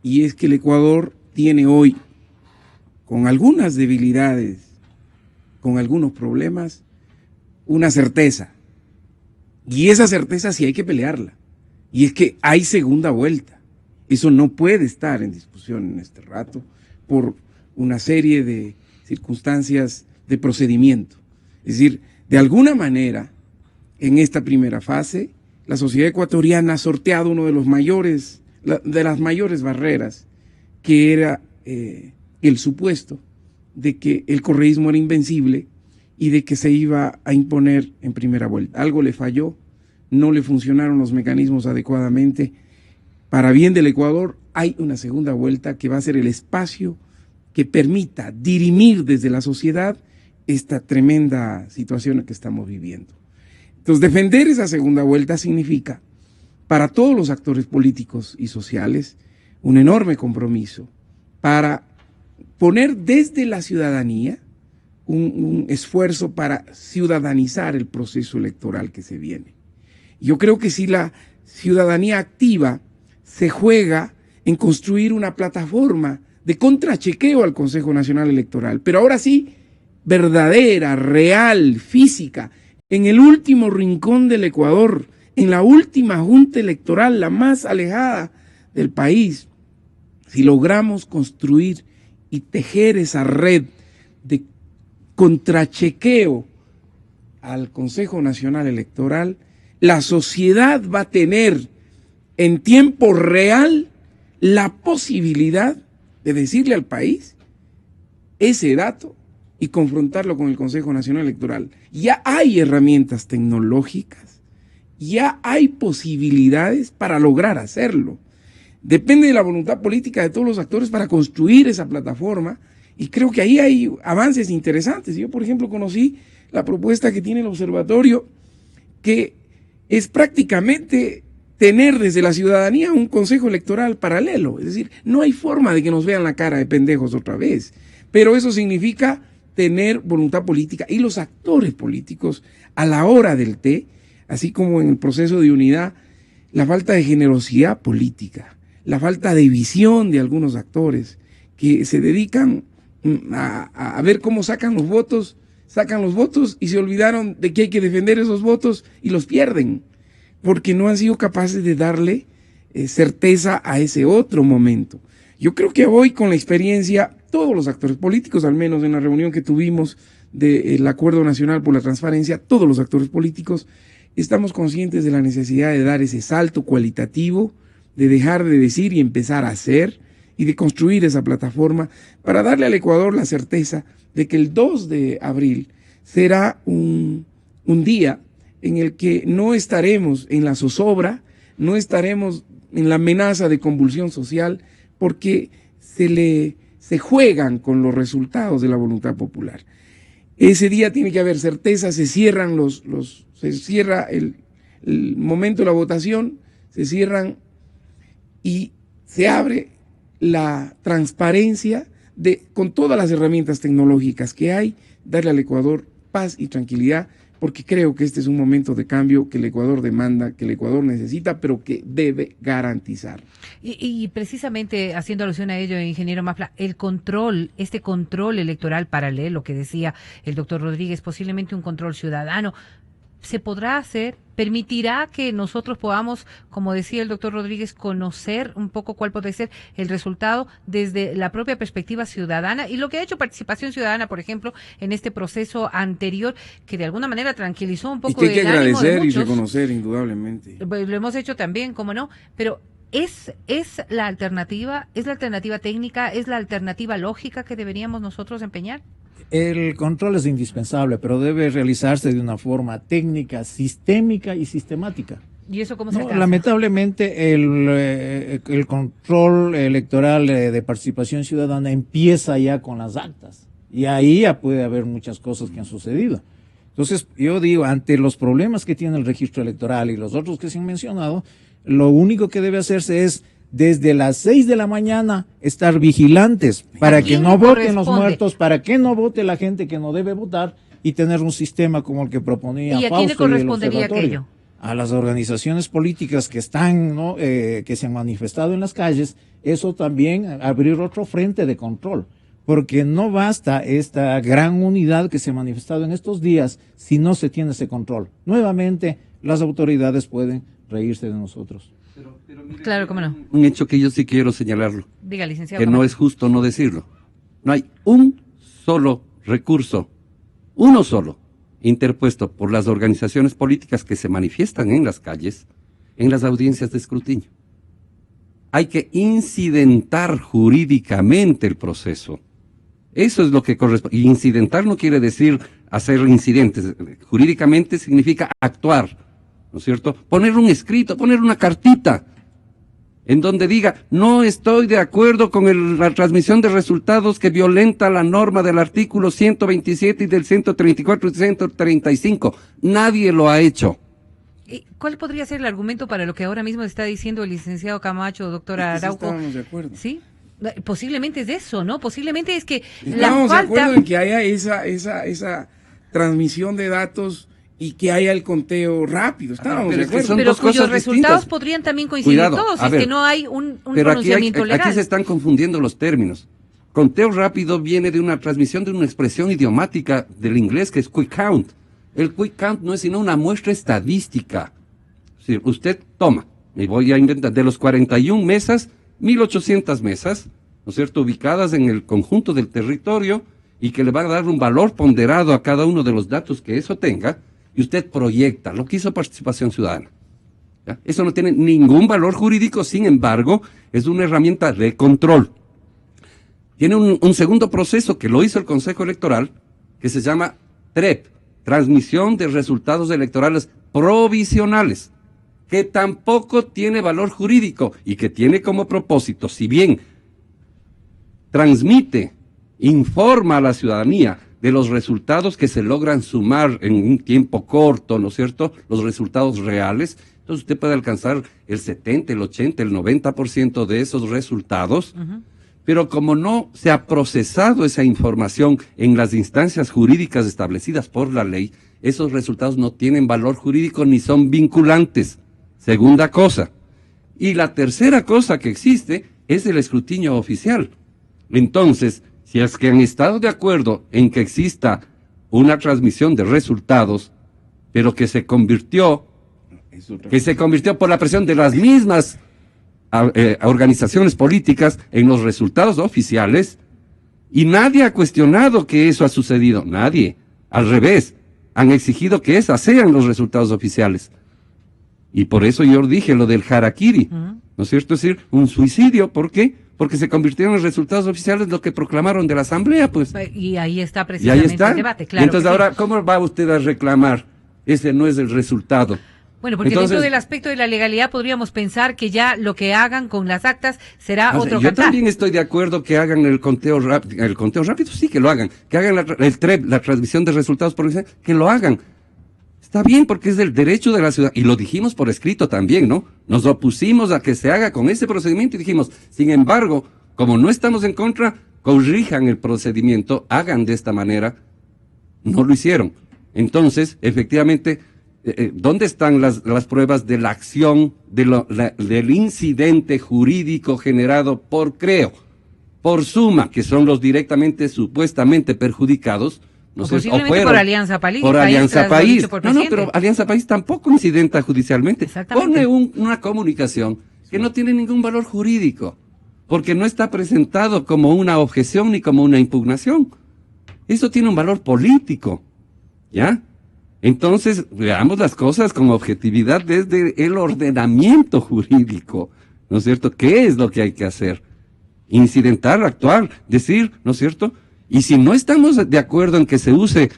y es que el Ecuador tiene hoy, con algunas debilidades, con algunos problemas, una certeza. Y esa certeza sí hay que pelearla. Y es que hay segunda vuelta. Eso no puede estar en discusión en este rato por una serie de circunstancias de procedimiento. Es decir, de alguna manera, en esta primera fase, la sociedad ecuatoriana ha sorteado uno de las mayores barreras, que era el supuesto de que el correísmo era invencible y de que se iba a imponer en primera vuelta. Algo le falló, no le funcionaron los mecanismos adecuadamente. Para bien del Ecuador, hay una segunda vuelta que va a ser el espacio que permita dirimir desde la sociedad esta tremenda situación que estamos viviendo. Entonces, defender esa segunda vuelta significa, para todos los actores políticos y sociales, un enorme compromiso para poner desde la ciudadanía un esfuerzo para ciudadanizar el proceso electoral que se viene. Yo creo que si la ciudadanía activa se juega en construir una plataforma de contrachequeo al Consejo Nacional Electoral, pero ahora sí, verdadera, real, física, en el último rincón del Ecuador, en la última junta electoral, la más alejada del país. Si logramos construir y tejer esa red de contrachequeo al Consejo Nacional Electoral, la sociedad va a tener en tiempo real la posibilidad de decirle al país ese dato y confrontarlo con el Consejo Nacional Electoral. Ya hay herramientas tecnológicas, ya hay posibilidades para lograr hacerlo. Depende de la voluntad política de todos los actores para construir esa plataforma, y creo que ahí hay avances interesantes. Yo, por ejemplo, conocí la propuesta que tiene el observatorio, que es prácticamente tener desde la ciudadanía un consejo electoral paralelo. Es decir, no hay forma de que nos vean la cara de pendejos otra vez, pero eso significa tener voluntad política, y los actores políticos a la hora del té, así como en el proceso de unidad, la falta de generosidad política, la falta de visión de algunos actores que se dedican a ver cómo sacan los votos y se olvidaron de que hay que defender esos votos y los pierden, porque no han sido capaces de darle certeza a ese otro momento. Yo creo que hoy, con la experiencia, todos los actores políticos, al menos en la reunión que tuvimos del Acuerdo Nacional por la Transparencia, todos los actores políticos estamos conscientes de la necesidad de dar ese salto cualitativo, de dejar de decir y empezar a hacer, y de construir esa plataforma para darle al Ecuador la certeza de que el 2 de abril será un día en el que no estaremos en la zozobra, no estaremos en la amenaza de convulsión social, porque se juegan con los resultados de la voluntad popular. Ese día tiene que haber certeza, se cierra el momento de la votación, se cierran y se abre la transparencia con todas las herramientas tecnológicas que hay, darle al Ecuador paz y tranquilidad porque creo que este es un momento de cambio que el Ecuador demanda, que el Ecuador necesita, pero que debe garantizar. Y precisamente haciendo alusión a ello, ingeniero Mafla, el control, este control electoral paralelo que decía el doctor Rodríguez, posiblemente un control ciudadano, ¿se podrá hacer? ¿Permitirá que nosotros podamos, como decía el doctor Rodríguez, conocer un poco cuál puede ser el resultado desde la propia perspectiva ciudadana? Y lo que ha hecho Participación Ciudadana, por ejemplo, en este proceso anterior, que de alguna manera tranquilizó un poco y que hay que el ánimo de agradecer y muchos. reconocer, indudablemente. Lo hemos hecho también, cómo no, pero ¿es la alternativa técnica, es la alternativa lógica que deberíamos nosotros empeñar? El control es indispensable, pero debe realizarse de una forma técnica, sistémica y sistemática. ¿Y eso cómo se No, alcanza? lamentablemente el control electoral de participación ciudadana empieza ya con las actas y ahí ya puede haber muchas cosas que han sucedido. Entonces, yo digo, ante los problemas que tiene el registro electoral y los otros que se han mencionado, lo único que debe hacerse es desde las 6 de la mañana estar vigilantes para que no voten los muertos, para que no vote la gente que no debe votar y tener un sistema como el que proponía ¿Y a quién le Fausto y el correspondería observatorio. aquello? A las organizaciones políticas que están, ¿no? Que se han manifestado en las calles, eso también abrir otro frente de control, porque no basta esta gran unidad que se ha manifestado en estos días si no se tiene ese control. Nuevamente, las autoridades pueden reírse de nosotros. Mire, Claro, cómo no. Un hecho que yo sí quiero señalarlo, Diga, licenciado. que no Camacho. es justo no decirlo. No hay un solo recurso, uno solo, interpuesto por las organizaciones políticas que se manifiestan en las calles, en las audiencias de escrutinio. Hay que incidentar jurídicamente el proceso. Eso es lo que corresponde. Y incidentar no quiere decir hacer incidentes. Jurídicamente significa actuar, ¿no es cierto? Poner un escrito, poner una cartita en donde diga, no estoy de acuerdo con la transmisión de resultados que violenta la norma del artículo 127 y del 134 y 135. Nadie lo ha hecho. ¿Y cuál podría ser el argumento para lo que ahora mismo está diciendo el licenciado Camacho, doctora Es que sí Araujo? estábamos de acuerdo. Sí, posiblemente es de eso, ¿no? Posiblemente es que la Estamos de falta... acuerdo en que haya esa transmisión de datos y que haya el conteo rápido. Estábamos pero de es que acuerdo. son pero dos cuyos cosas resultados distintas. podrían también coincidir Cuidado, todos, a es ver, que no hay un Pero pronunciamiento legal. aquí se están confundiendo los términos. Conteo rápido viene de una transmisión de una expresión idiomática del inglés que es quick count. El quick count no es sino una muestra estadística. Es decir, usted toma, me voy a inventar, de los 41 mesas, 1800 mesas, ¿no es cierto?, ubicadas en el conjunto del territorio y que le va a dar un valor ponderado a cada uno de los datos que eso tenga, y usted proyecta lo que hizo Participación Ciudadana. ¿Ya? Eso no tiene ningún valor jurídico, sin embargo, es una herramienta de control. Tiene un segundo proceso que lo hizo el Consejo Electoral, que se llama TREP, Transmisión de Resultados Electorales Provisionales, que tampoco tiene valor jurídico y que tiene como propósito, si bien transmite, informa a la ciudadanía de los resultados que se logran sumar en un tiempo corto, ¿no es cierto?, los resultados reales, entonces usted puede alcanzar el 70, el 80, el 90% de esos resultados, pero como no se ha procesado esa información en las instancias jurídicas establecidas por la ley, esos resultados no tienen valor jurídico ni son vinculantes. Segunda cosa. Y la tercera cosa que existe es el escrutinio oficial. Entonces, si es que han estado de acuerdo en que exista una transmisión de resultados, pero que se convirtió por la presión de las mismas organizaciones políticas en los resultados oficiales, y nadie ha cuestionado que eso ha sucedido, nadie. Al revés, han exigido que esas sean los resultados oficiales. Y por eso yo dije lo del harakiri, ¿no es cierto? Es decir, un suicidio, ¿por qué? Porque se convirtieron en resultados oficiales lo que proclamaron de la Asamblea, pues. Y ahí está Y ahí precisamente está. el debate, Y claro. entonces que sí. ahora, ¿cómo va usted a reclamar? Ese no es el resultado. Bueno, porque Entonces, dentro del aspecto de la legalidad podríamos pensar que ya lo que hagan con las actas será o sea, otro yo cantar. también estoy de acuerdo que hagan el conteo rápido, sí que lo hagan. Que hagan el TREP, la transmisión de resultados provisionales, que lo hagan. Está bien, porque es del derecho de la ciudad. Y lo dijimos por escrito también, ¿no? Nos opusimos a que se haga con ese procedimiento y dijimos, sin embargo, como no estamos en contra, corrijan el procedimiento, hagan de esta manera. No lo hicieron. Entonces, efectivamente, ¿dónde están las pruebas de la acción, del incidente jurídico generado por Creo, por Suma, que son los directamente, supuestamente perjudicados? No sé, posiblemente por Alianza País. Por Alianza País. Por No, pero Alianza País tampoco incidenta judicialmente. Exactamente. Pone una comunicación que no tiene ningún valor jurídico, porque no está presentado como una objeción ni como una impugnación. Eso tiene un valor político, ¿ya? Entonces, veamos las cosas con objetividad desde el ordenamiento jurídico, ¿no es cierto? ¿Qué es lo que hay que hacer? Incidentar, actuar, decir, ¿no es cierto? Y si no estamos de acuerdo en que se use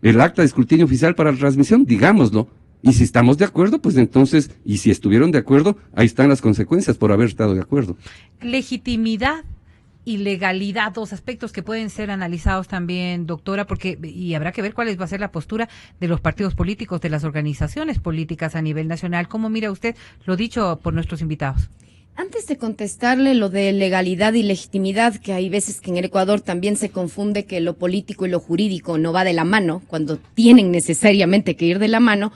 el acta de escrutinio oficial para la transmisión, digámoslo. Y si estamos de acuerdo, pues entonces, y si estuvieron de acuerdo, ahí están las consecuencias por haber estado de acuerdo. Legitimidad y legalidad, dos aspectos que pueden ser analizados también, doctora, y habrá que ver cuál va a ser la postura de los partidos políticos, de las organizaciones políticas a nivel nacional. ¿Cómo mira usted lo dicho por nuestros invitados? Antes de contestarle lo de legalidad y legitimidad, que hay veces que en el Ecuador también se confunde que lo político y lo jurídico no va de la mano, cuando tienen necesariamente que ir de la mano,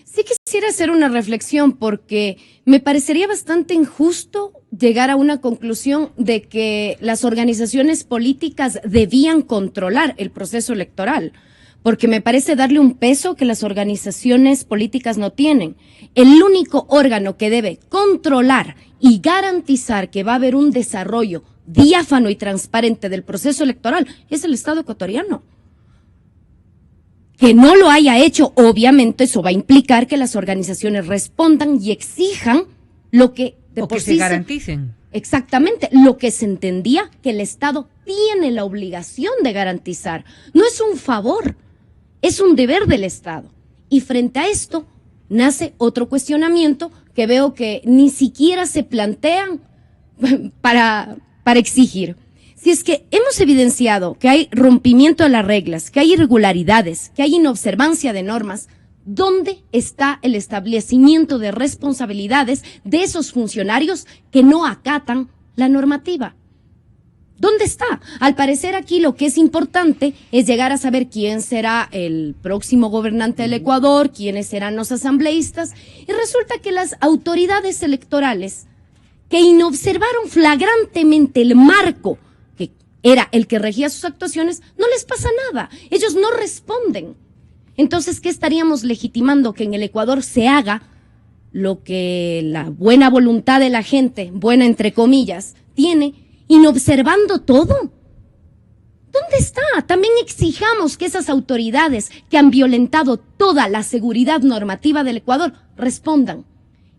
sí quisiera hacer una reflexión porque me parecería bastante injusto llegar a una conclusión de que las organizaciones políticas debían controlar el proceso electoral, porque me parece darle un peso que las organizaciones políticas no tienen. El único órgano que debe controlar y garantizar que va a haber un desarrollo diáfano y transparente del proceso electoral es el Estado ecuatoriano. Que no lo haya hecho, obviamente eso va a implicar que las organizaciones respondan y exijan lo que de o por que sí se garanticen. Exactamente, lo que se entendía que el Estado tiene la obligación de garantizar. No es un favor, es un deber del Estado. Y frente a esto nace otro cuestionamiento que veo que ni siquiera se plantean para exigir. Si es que hemos evidenciado que hay rompimiento de las reglas, que hay irregularidades, que hay inobservancia de normas, ¿dónde está el establecimiento de responsabilidades de esos funcionarios que no acatan la normativa? ¿Dónde está? Al parecer aquí lo que es importante es llegar a saber quién será el próximo gobernante del Ecuador, quiénes serán los asambleístas, y resulta que las autoridades electorales que inobservaron flagrantemente el marco que era el que regía sus actuaciones, no les pasa nada, ellos no responden. Entonces, ¿qué estaríamos legitimando? Que en el Ecuador se haga lo que la buena voluntad de la gente, buena entre comillas, tiene, inobservando todo. ¿Dónde está? También exijamos que esas autoridades que han violentado toda la seguridad normativa del Ecuador respondan.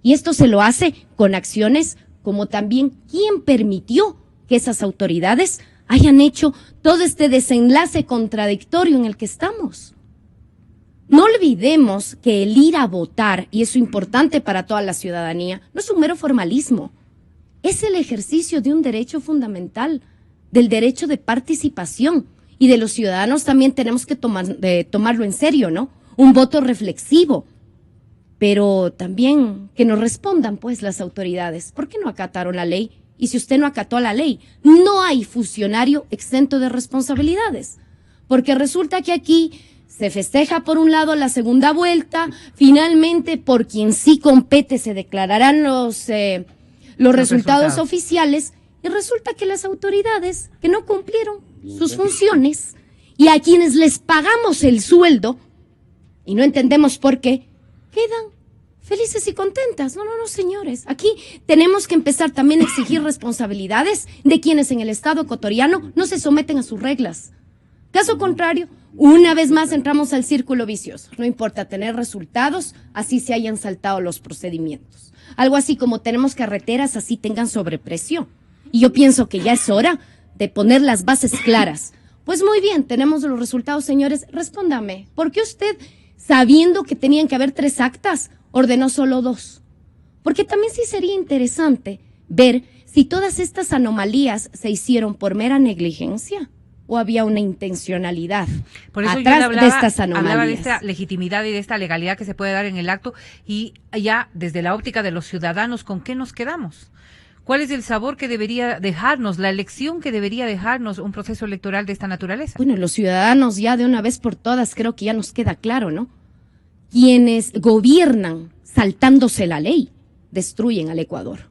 Y esto se lo hace con acciones como también quién permitió que esas autoridades hayan hecho todo este desenlace contradictorio en el que estamos. No olvidemos que el ir a votar, y eso es importante para toda la ciudadanía, no es un mero formalismo. Es el ejercicio de un derecho fundamental, del derecho de participación. Y de los ciudadanos también tenemos que tomarlo en serio, ¿no? Un voto reflexivo. Pero también que nos respondan, pues, las autoridades. ¿Por qué no acataron la ley? Y si usted no acató la ley, no hay funcionario exento de responsabilidades. Porque resulta que aquí se festeja por un lado la segunda vuelta, finalmente por quien sí compete se declararán los resultados oficiales, y resulta que las autoridades que no cumplieron sus funciones y a quienes les pagamos el sueldo, y no entendemos por qué, quedan felices y contentas. No, señores. Aquí tenemos que empezar también a exigir responsabilidades de quienes en el Estado ecuatoriano no se someten a sus reglas. Caso contrario, una vez más entramos al círculo vicioso. No importa tener resultados, así se hayan saltado los procedimientos. Algo así como tenemos carreteras, así tengan sobrepresión. Y yo pienso que ya es hora de poner las bases claras. Pues muy bien, tenemos los resultados, señores. Respóndame, ¿por qué usted, sabiendo que tenían que haber 3 actas, ordenó solo 2? Porque también sí sería interesante ver si todas estas anomalías se hicieron por mera negligencia o había una intencionalidad por eso atrás yo de estas anomalías. Hablaba de esta legitimidad y de esta legalidad que se puede dar en el acto, y ya desde la óptica de los ciudadanos, ¿con qué nos quedamos? ¿Cuál es el sabor que debería dejarnos, la lección que debería dejarnos un proceso electoral de esta naturaleza? Bueno, los ciudadanos ya de una vez por todas creo que ya nos queda claro, ¿no? Quienes gobiernan saltándose la ley destruyen al Ecuador.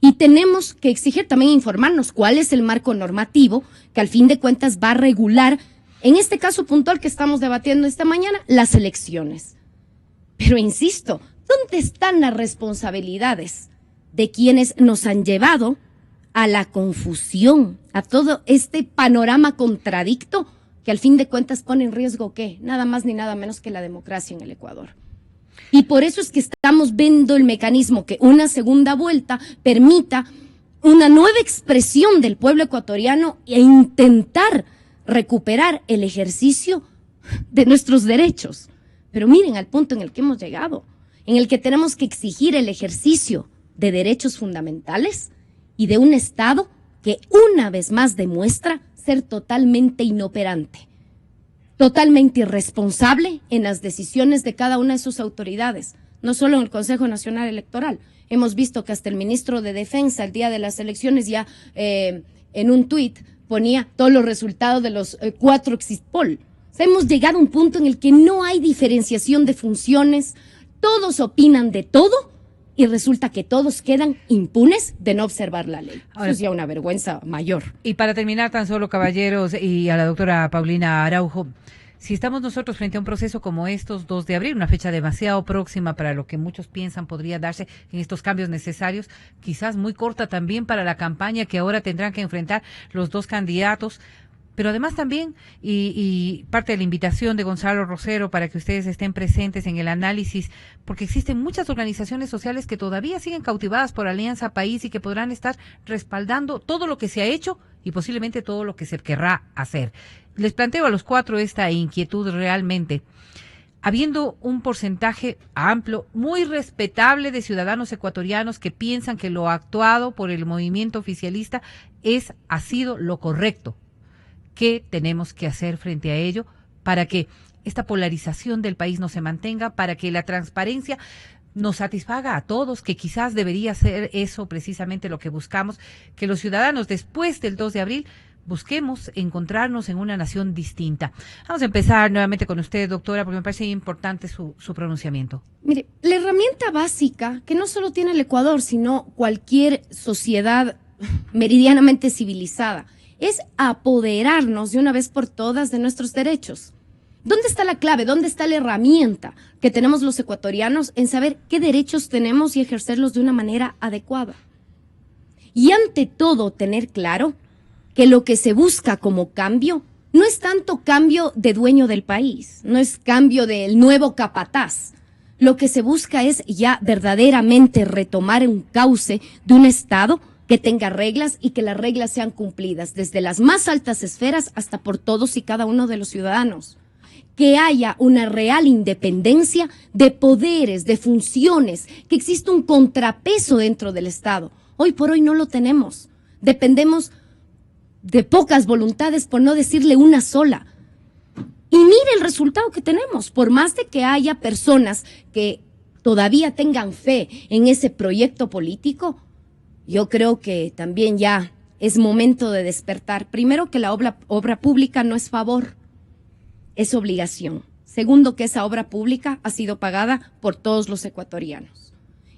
Y tenemos que exigir también informarnos cuál es el marco normativo que al fin de cuentas va a regular, en este caso puntual que estamos debatiendo esta mañana, las elecciones. Pero insisto, ¿dónde están las responsabilidades de quienes nos han llevado a la confusión, a todo este panorama contradicto que al fin de cuentas pone en riesgo ¿qué? Nada más ni nada menos que la democracia en el Ecuador? Y por eso es que estamos viendo el mecanismo que una segunda vuelta permita una nueva expresión del pueblo ecuatoriano e intentar recuperar el ejercicio de nuestros derechos. Pero miren al punto en el que hemos llegado, en el que tenemos que exigir el ejercicio de derechos fundamentales y de un Estado que una vez más demuestra ser totalmente inoperante, totalmente irresponsable en las decisiones de cada una de sus autoridades, no solo en el Consejo Nacional Electoral. Hemos visto que hasta el ministro de Defensa, el día de las elecciones, ya en un tuit ponía todos los resultados de los 4 exit poll. O sea, hemos llegado a un punto en el que no hay diferenciación de funciones, todos opinan de todo y resulta que todos quedan impunes de no observar la ley. Ahora, eso es ya una vergüenza mayor. Y para terminar, tan solo, caballeros, y a la doctora Paulina Araujo, si estamos nosotros frente a un proceso como estos, 2 de abril, una fecha demasiado próxima para lo que muchos piensan podría darse en estos cambios necesarios, quizás muy corta también para la campaña que ahora tendrán que enfrentar los 2 candidatos, pero además también, y parte de la invitación de Gonzalo Rosero para que ustedes estén presentes en el análisis, porque existen muchas organizaciones sociales que todavía siguen cautivadas por Alianza País y que podrán estar respaldando todo lo que se ha hecho y posiblemente todo lo que se querrá hacer. Les planteo a los 4 esta inquietud realmente. Habiendo un porcentaje amplio, muy respetable de ciudadanos ecuatorianos que piensan que lo actuado por el movimiento oficialista ha sido lo correcto, ¿qué tenemos que hacer frente a ello para que esta polarización del país no se mantenga, para que la transparencia nos satisfaga a todos, que quizás debería ser eso precisamente lo que buscamos, que los ciudadanos después del 2 de abril busquemos encontrarnos en una nación distinta? Vamos a empezar nuevamente con usted, doctora, porque me parece importante su pronunciamiento. Mire, la herramienta básica que no solo tiene el Ecuador, sino cualquier sociedad meridianamente civilizada, es apoderarnos de una vez por todas de nuestros derechos. ¿Dónde está la clave? ¿Dónde está la herramienta que tenemos los ecuatorianos en saber qué derechos tenemos y ejercerlos de una manera adecuada? Y ante todo, tener claro que lo que se busca como cambio no es tanto cambio de dueño del país, no es cambio del nuevo capataz. Lo que se busca es ya verdaderamente retomar un cauce de un Estado que tenga reglas y que las reglas sean cumplidas desde las más altas esferas hasta por todos y cada uno de los ciudadanos. Que haya una real independencia de poderes, de funciones, que exista un contrapeso dentro del Estado. Hoy por hoy no lo tenemos. Dependemos de pocas voluntades, por no decirle una sola. Y mire el resultado que tenemos, por más de que haya personas que todavía tengan fe en ese proyecto político, yo creo que también ya es momento de despertar. Primero, que la obra pública no es favor, es obligación. Segundo, que esa obra pública ha sido pagada por todos los ecuatorianos.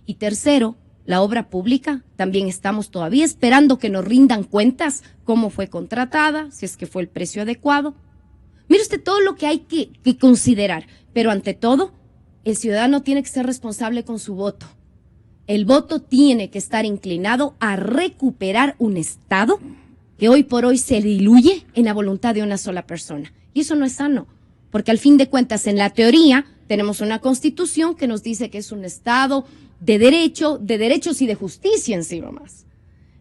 Y tercero, la obra pública también estamos todavía esperando que nos rindan cuentas, cómo fue contratada, si es que fue el precio adecuado. Mire usted todo lo que hay que considerar, pero ante todo, el ciudadano tiene que ser responsable con su voto. El voto tiene que estar inclinado a recuperar un Estado que hoy por hoy se diluye en la voluntad de una sola persona. Y eso no es sano, porque al fin de cuentas, en la teoría, tenemos una Constitución que nos dice que es un Estado de derechos y de justicia encima más.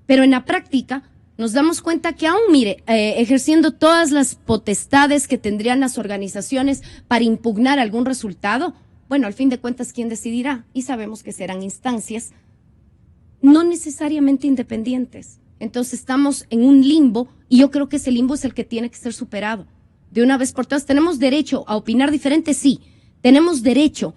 Pero en la práctica, nos damos cuenta que aún, mire, ejerciendo todas las potestades que tendrían las organizaciones para impugnar algún resultado, bueno, al fin de cuentas, ¿quién decidirá? Y sabemos que serán instancias no necesariamente independientes. Entonces estamos en un limbo y yo creo que ese limbo es el que tiene que ser superado. De una vez por todas, ¿tenemos derecho a opinar diferente? Sí. ¿Tenemos derecho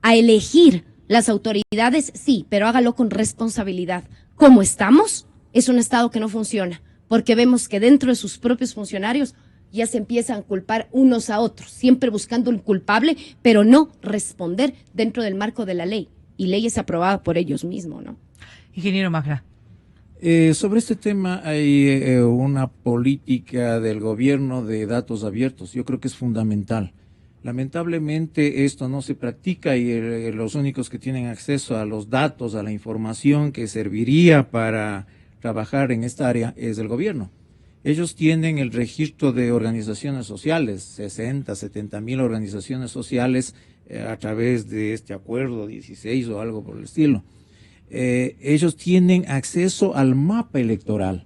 a elegir las autoridades? Sí, pero hágalo con responsabilidad, como estamos, es un Estado que no funciona, porque vemos que dentro de sus propios funcionarios ya se empiezan a culpar unos a otros, siempre buscando un culpable, pero no responder dentro del marco de la ley, y leyes aprobadas por ellos mismos, ¿no? Ingeniero Magla. Sobre este tema hay una política del gobierno de datos abiertos. Yo creo que es fundamental. Lamentablemente esto no se practica y los únicos que tienen acceso a los datos, a la información que serviría para trabajar en esta área es el gobierno. Ellos tienen el registro de organizaciones sociales, 60, 70 mil organizaciones sociales a través de este acuerdo 16 o algo por el estilo. Ellos tienen acceso al mapa electoral.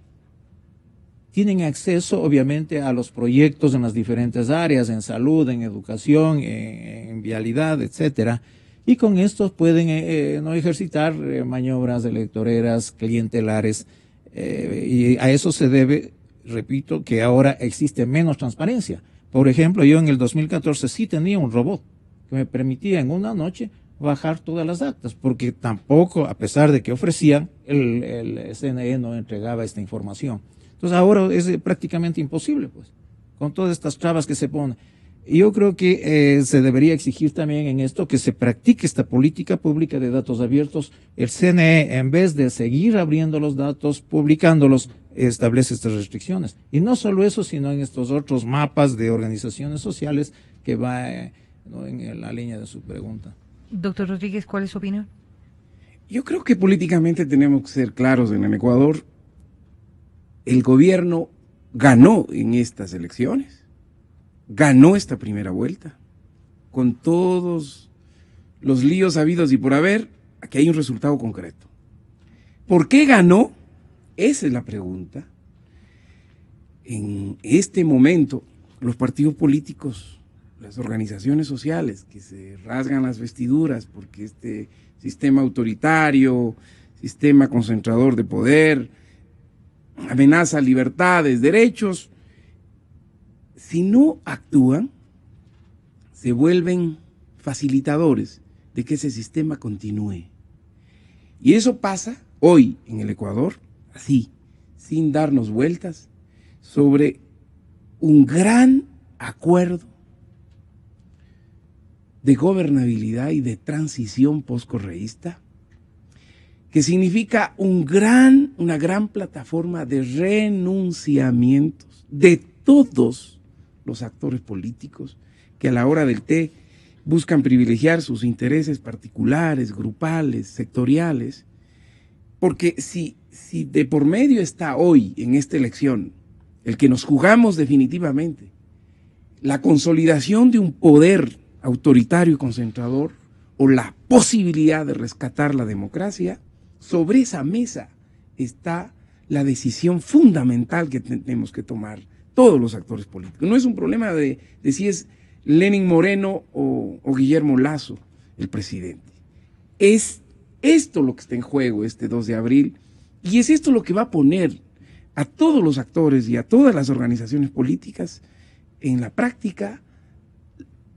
Tienen acceso, obviamente, a los proyectos en las diferentes áreas, en salud, en educación, en vialidad, etcétera. Y con estos pueden no ejercitar maniobras electoreras, clientelares. Y a eso se debe, repito, que ahora existe menos transparencia. Por ejemplo, yo en el 2014 sí tenía un robot que me permitía en una noche bajar todas las actas, porque tampoco, a pesar de que ofrecían, el CNE no entregaba esta información. Entonces ahora es prácticamente imposible, pues, con todas estas trabas que se ponen. Y yo creo que se debería exigir también en esto que se practique esta política pública de datos abiertos. El CNE, en vez de seguir abriendo los datos, publicándolos, establece estas restricciones. Y no solo eso, sino en estos otros mapas de organizaciones sociales que va en la línea de su pregunta. Doctor Rodríguez, ¿cuál es su opinión? Yo creo que políticamente tenemos que ser claros en el Ecuador. El gobierno ganó en estas elecciones, ganó esta primera vuelta, con todos los líos habidos y por haber, aquí hay un resultado concreto. ¿Por qué ganó? Esa es la pregunta. En este momento, los partidos políticos, las organizaciones sociales que se rasgan las vestiduras porque este sistema autoritario, sistema concentrador de poder, amenaza libertades, derechos, si no actúan, se vuelven facilitadores de que ese sistema continúe. Y eso pasa hoy en el Ecuador, así, sin darnos vueltas, sobre un gran acuerdo de gobernabilidad y de transición postcorreísta, que significa una gran plataforma de renunciamientos de todos los actores políticos que a la hora del té buscan privilegiar sus intereses particulares, grupales, sectoriales, porque si de por medio está hoy en esta elección el que nos jugamos definitivamente la consolidación de un poder autoritario y concentrador o la posibilidad de rescatar la democracia, sobre esa mesa está la decisión fundamental que tenemos que tomar todos los actores políticos. No es un problema de si es Lenín Moreno o Guillermo Lasso el presidente. Es esto lo que está en juego este 2 de abril y es esto lo que va a poner a todos los actores y a todas las organizaciones políticas en la práctica,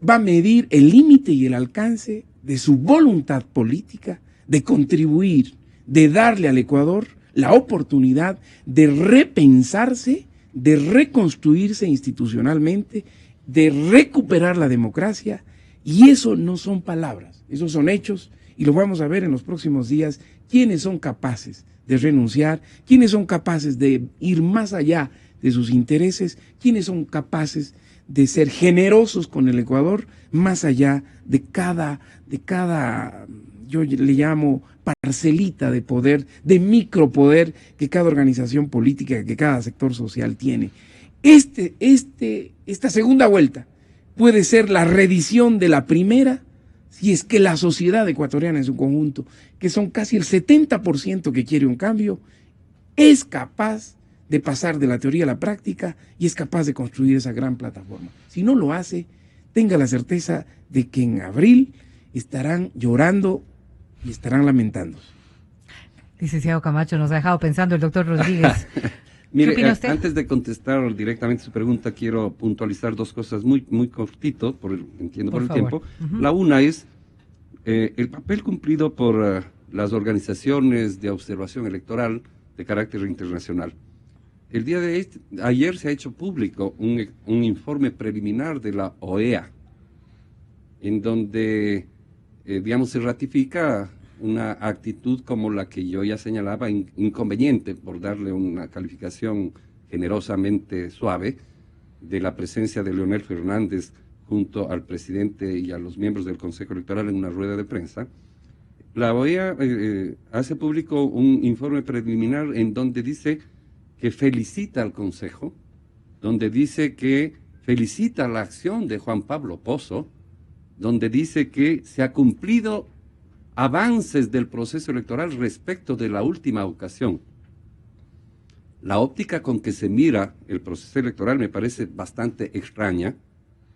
va a medir el límite y el alcance de su voluntad política de contribuir, de darle al Ecuador la oportunidad de repensarse, de reconstruirse institucionalmente, de recuperar la democracia, y eso no son palabras, esos son hechos, y lo vamos a ver en los próximos días, quiénes son capaces de renunciar, quiénes son capaces de ir más allá de sus intereses, quiénes son capaces de ser generosos con el Ecuador, más allá de cada, yo le llamo parcelita de poder, de micropoder que cada organización política, que cada sector social tiene. Esta segunda vuelta puede ser la reedición de la primera, si es que la sociedad ecuatoriana en su conjunto, que son casi el 70% que quiere un cambio, es capaz de pasar de la teoría a la práctica y es capaz de construir esa gran plataforma. Si no lo hace, tenga la certeza de que en abril estarán llorando y estarán lamentándose. Licenciado Camacho, nos ha dejado pensando el doctor Rodríguez. Mire, ¿Qué opina usted? Antes de contestar directamente su pregunta, quiero puntualizar dos cosas muy cortito, entiendo por el favor. tiempo. La una es el papel cumplido por las organizaciones de observación electoral de carácter internacional. El día de ayer se ha hecho público un informe preliminar de la OEA, en donde, digamos, se ratifica una actitud como la que yo ya señalaba, inconveniente, por darle una calificación generosamente suave, de la presencia de Leonel Fernández junto al presidente y a los miembros del Consejo Electoral en una rueda de prensa. La OEA hace público un informe preliminar en donde dice que felicita al Consejo, donde dice que felicita la acción de Juan Pablo Pozo, donde dice que se ha cumplido avances del proceso electoral respecto de la última ocasión. La óptica con que se mira el proceso electoral me parece bastante extraña,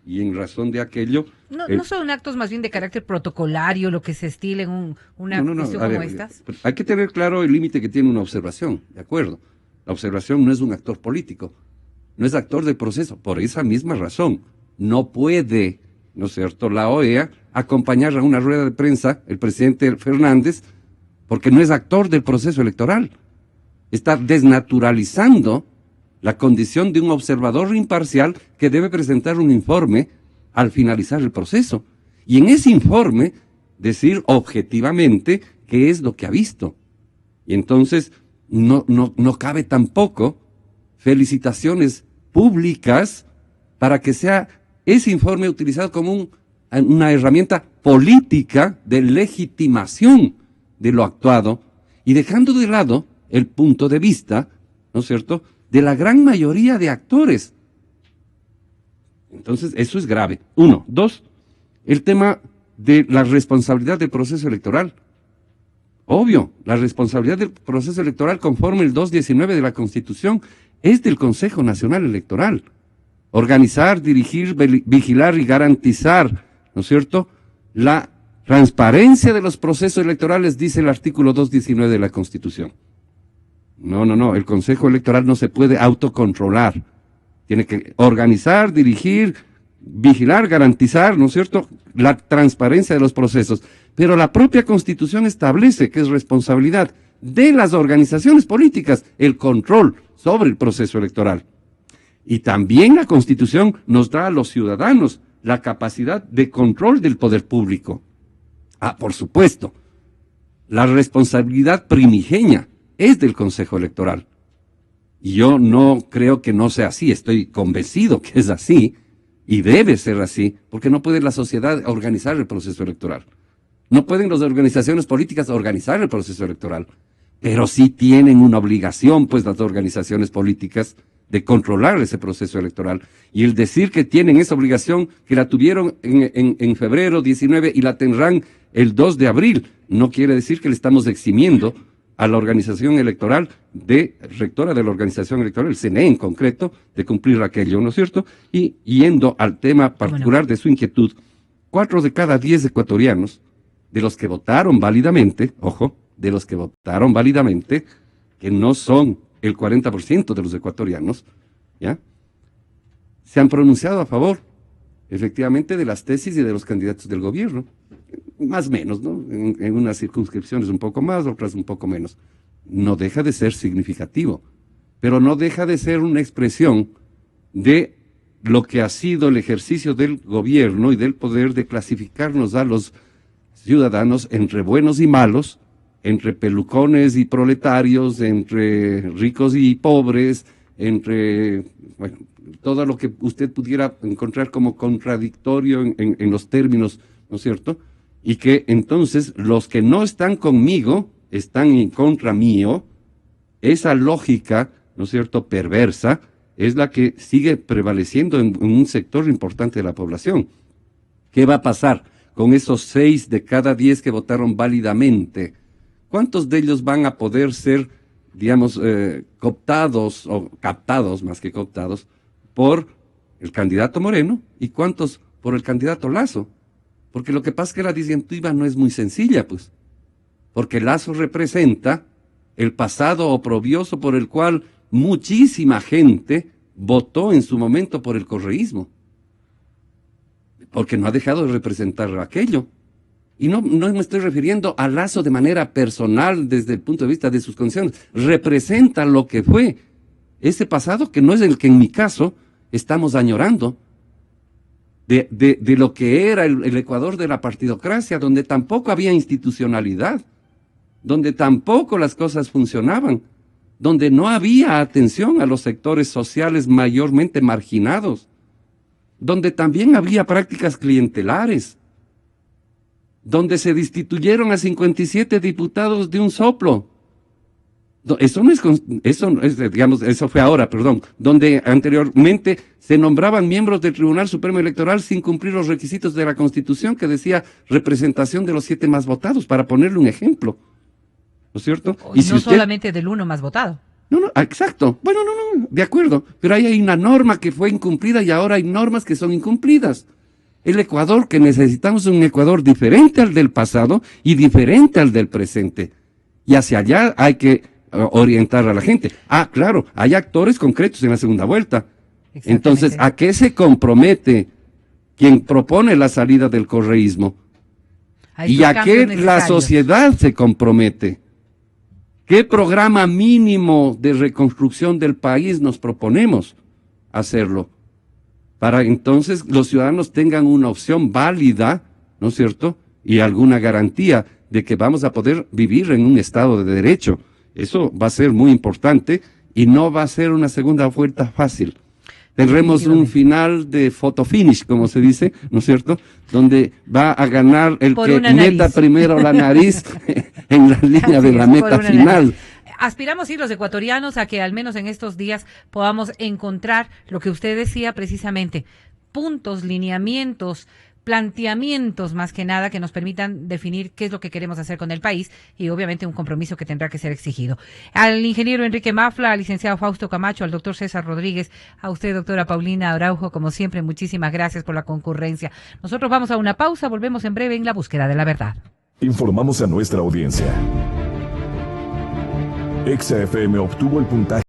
y en razón de aquello... ¿No son actos más bien de carácter protocolario lo que se estila en una cuestión como estas? Hay que tener claro el límite que tiene una observación, ¿de acuerdo? La observación no es un actor político, no es actor del proceso. Por esa misma razón, no puede, ¿no es cierto?, la OEA acompañar a una rueda de prensa el presidente Fernández, porque no es actor del proceso electoral. Está desnaturalizando la condición de un observador imparcial que debe presentar un informe al finalizar el proceso. Y en ese informe decir objetivamente qué es lo que ha visto. Y entonces no cabe tampoco felicitaciones públicas para que sea ese informe utilizado como una herramienta política de legitimación de lo actuado, y dejando de lado el punto de vista, ¿no es cierto?, de la gran mayoría de actores. Entonces, eso es grave. 1. 2, el tema de la responsabilidad del proceso electoral. Obvio, la responsabilidad del proceso electoral conforme el 219 de la Constitución es del Consejo Nacional Electoral. Organizar, dirigir, vigilar y garantizar, ¿no es cierto?, la transparencia de los procesos electorales, dice el artículo 219 de la Constitución. No, el Consejo Electoral no se puede autocontrolar. Tiene que organizar, dirigir, vigilar, garantizar, ¿no es cierto?, la transparencia de los procesos. Pero la propia Constitución establece que es responsabilidad de las organizaciones políticas el control sobre el proceso electoral. Y también la Constitución nos da a los ciudadanos la capacidad de control del poder público. Por supuesto, la responsabilidad primigenia es del Consejo Electoral. Y yo no creo que no sea así, estoy convencido que es así, y debe ser así, porque no puede la sociedad organizar el proceso electoral. No pueden las organizaciones políticas organizar el proceso electoral, pero sí tienen una obligación, pues, las organizaciones políticas de controlar ese proceso electoral. Y el decir que tienen esa obligación, que la tuvieron en febrero 19 y la tendrán el 2 de abril, no quiere decir que le estamos eximiendo a la organización electoral, rectora de la organización electoral, el CNE en concreto, de cumplir aquello, ¿no es cierto? Y yendo al tema particular de su inquietud, 4 de cada 10 ecuatorianos, de los que votaron válidamente, ojo, de los que votaron válidamente, que no son el 40% de los ecuatorianos, ¿ya?, se han pronunciado a favor, efectivamente, de las tesis y de los candidatos del gobierno. Más o menos, ¿no? En unas circunscripciones un poco más, otras un poco menos. No deja de ser significativo, pero no deja de ser una expresión de lo que ha sido el ejercicio del gobierno y del poder de clasificarnos a los ciudadanos entre buenos y malos, entre pelucones y proletarios, entre ricos y pobres, entre, bueno, todo lo que usted pudiera encontrar como contradictorio en los términos, ¿no es cierto? Y que entonces los que no están conmigo están en contra mío. Esa lógica, ¿no es cierto?, perversa, es la que sigue prevaleciendo en un sector importante de la población. ¿Qué va a pasar con esos 6 de cada 10 que votaron válidamente? ¿Cuántos de ellos van a poder ser, digamos, cooptados, o captados más que cooptados, por el candidato Moreno, y cuántos por el candidato Lasso? Porque lo que pasa es que la disyuntiva no es muy sencilla, pues. Porque Lasso representa el pasado oprobioso por el cual muchísima gente votó en su momento por el correísmo. Porque no ha dejado de representar aquello. Y no me estoy refiriendo a Lasso de manera personal desde el punto de vista de sus condiciones. Representa lo que fue ese pasado que no es el que en mi caso estamos añorando. De lo que era el Ecuador de la partidocracia, donde tampoco había institucionalidad, donde tampoco las cosas funcionaban, donde no había atención a los sectores sociales mayormente marginados, donde también había prácticas clientelares, donde se destituyeron a 57 diputados de un soplo. Eso fue ahora, perdón, donde anteriormente se nombraban miembros del Tribunal Supremo Electoral sin cumplir los requisitos de la Constitución que decía representación de los 7 más votados, para ponerle un ejemplo. ¿No es cierto? Y no solamente del 1 más votado. No, exacto. Bueno, no, de acuerdo. Pero ahí hay una norma que fue incumplida y ahora hay normas que son incumplidas. El Ecuador que necesitamos es un Ecuador diferente al del pasado y diferente al del presente. Y hacia allá hay que orientar a la gente. Claro, hay actores concretos en la segunda vuelta. Entonces, ¿a qué se compromete quien propone la salida del correísmo? ¿Y a qué la sociedad se compromete? ¿Qué programa mínimo de reconstrucción del país nos proponemos hacerlo? Para entonces los ciudadanos tengan una opción válida, ¿no es cierto? Y alguna garantía de que vamos a poder vivir en un Estado de Derecho. Eso va a ser muy importante y no va a ser una segunda vuelta fácil. Tendremos un final de photo finish, como se dice, ¿no es cierto? Donde va a ganar el que meta primero la nariz en la línea de la meta final. Aspiramos, sí, los ecuatorianos, a que al menos en estos días podamos encontrar lo que usted decía precisamente, puntos, lineamientos, planteamientos más que nada que nos permitan definir qué es lo que queremos hacer con el país y obviamente un compromiso que tendrá que ser exigido. Al ingeniero Enrique Mafla, al licenciado Fausto Camacho, al doctor César Rodríguez, a usted, doctora Paulina Araujo, como siempre, muchísimas gracias por la concurrencia. Nosotros vamos a una pausa, volvemos en breve en La Búsqueda de la Verdad. Informamos a nuestra audiencia. Exa FM obtuvo el puntaje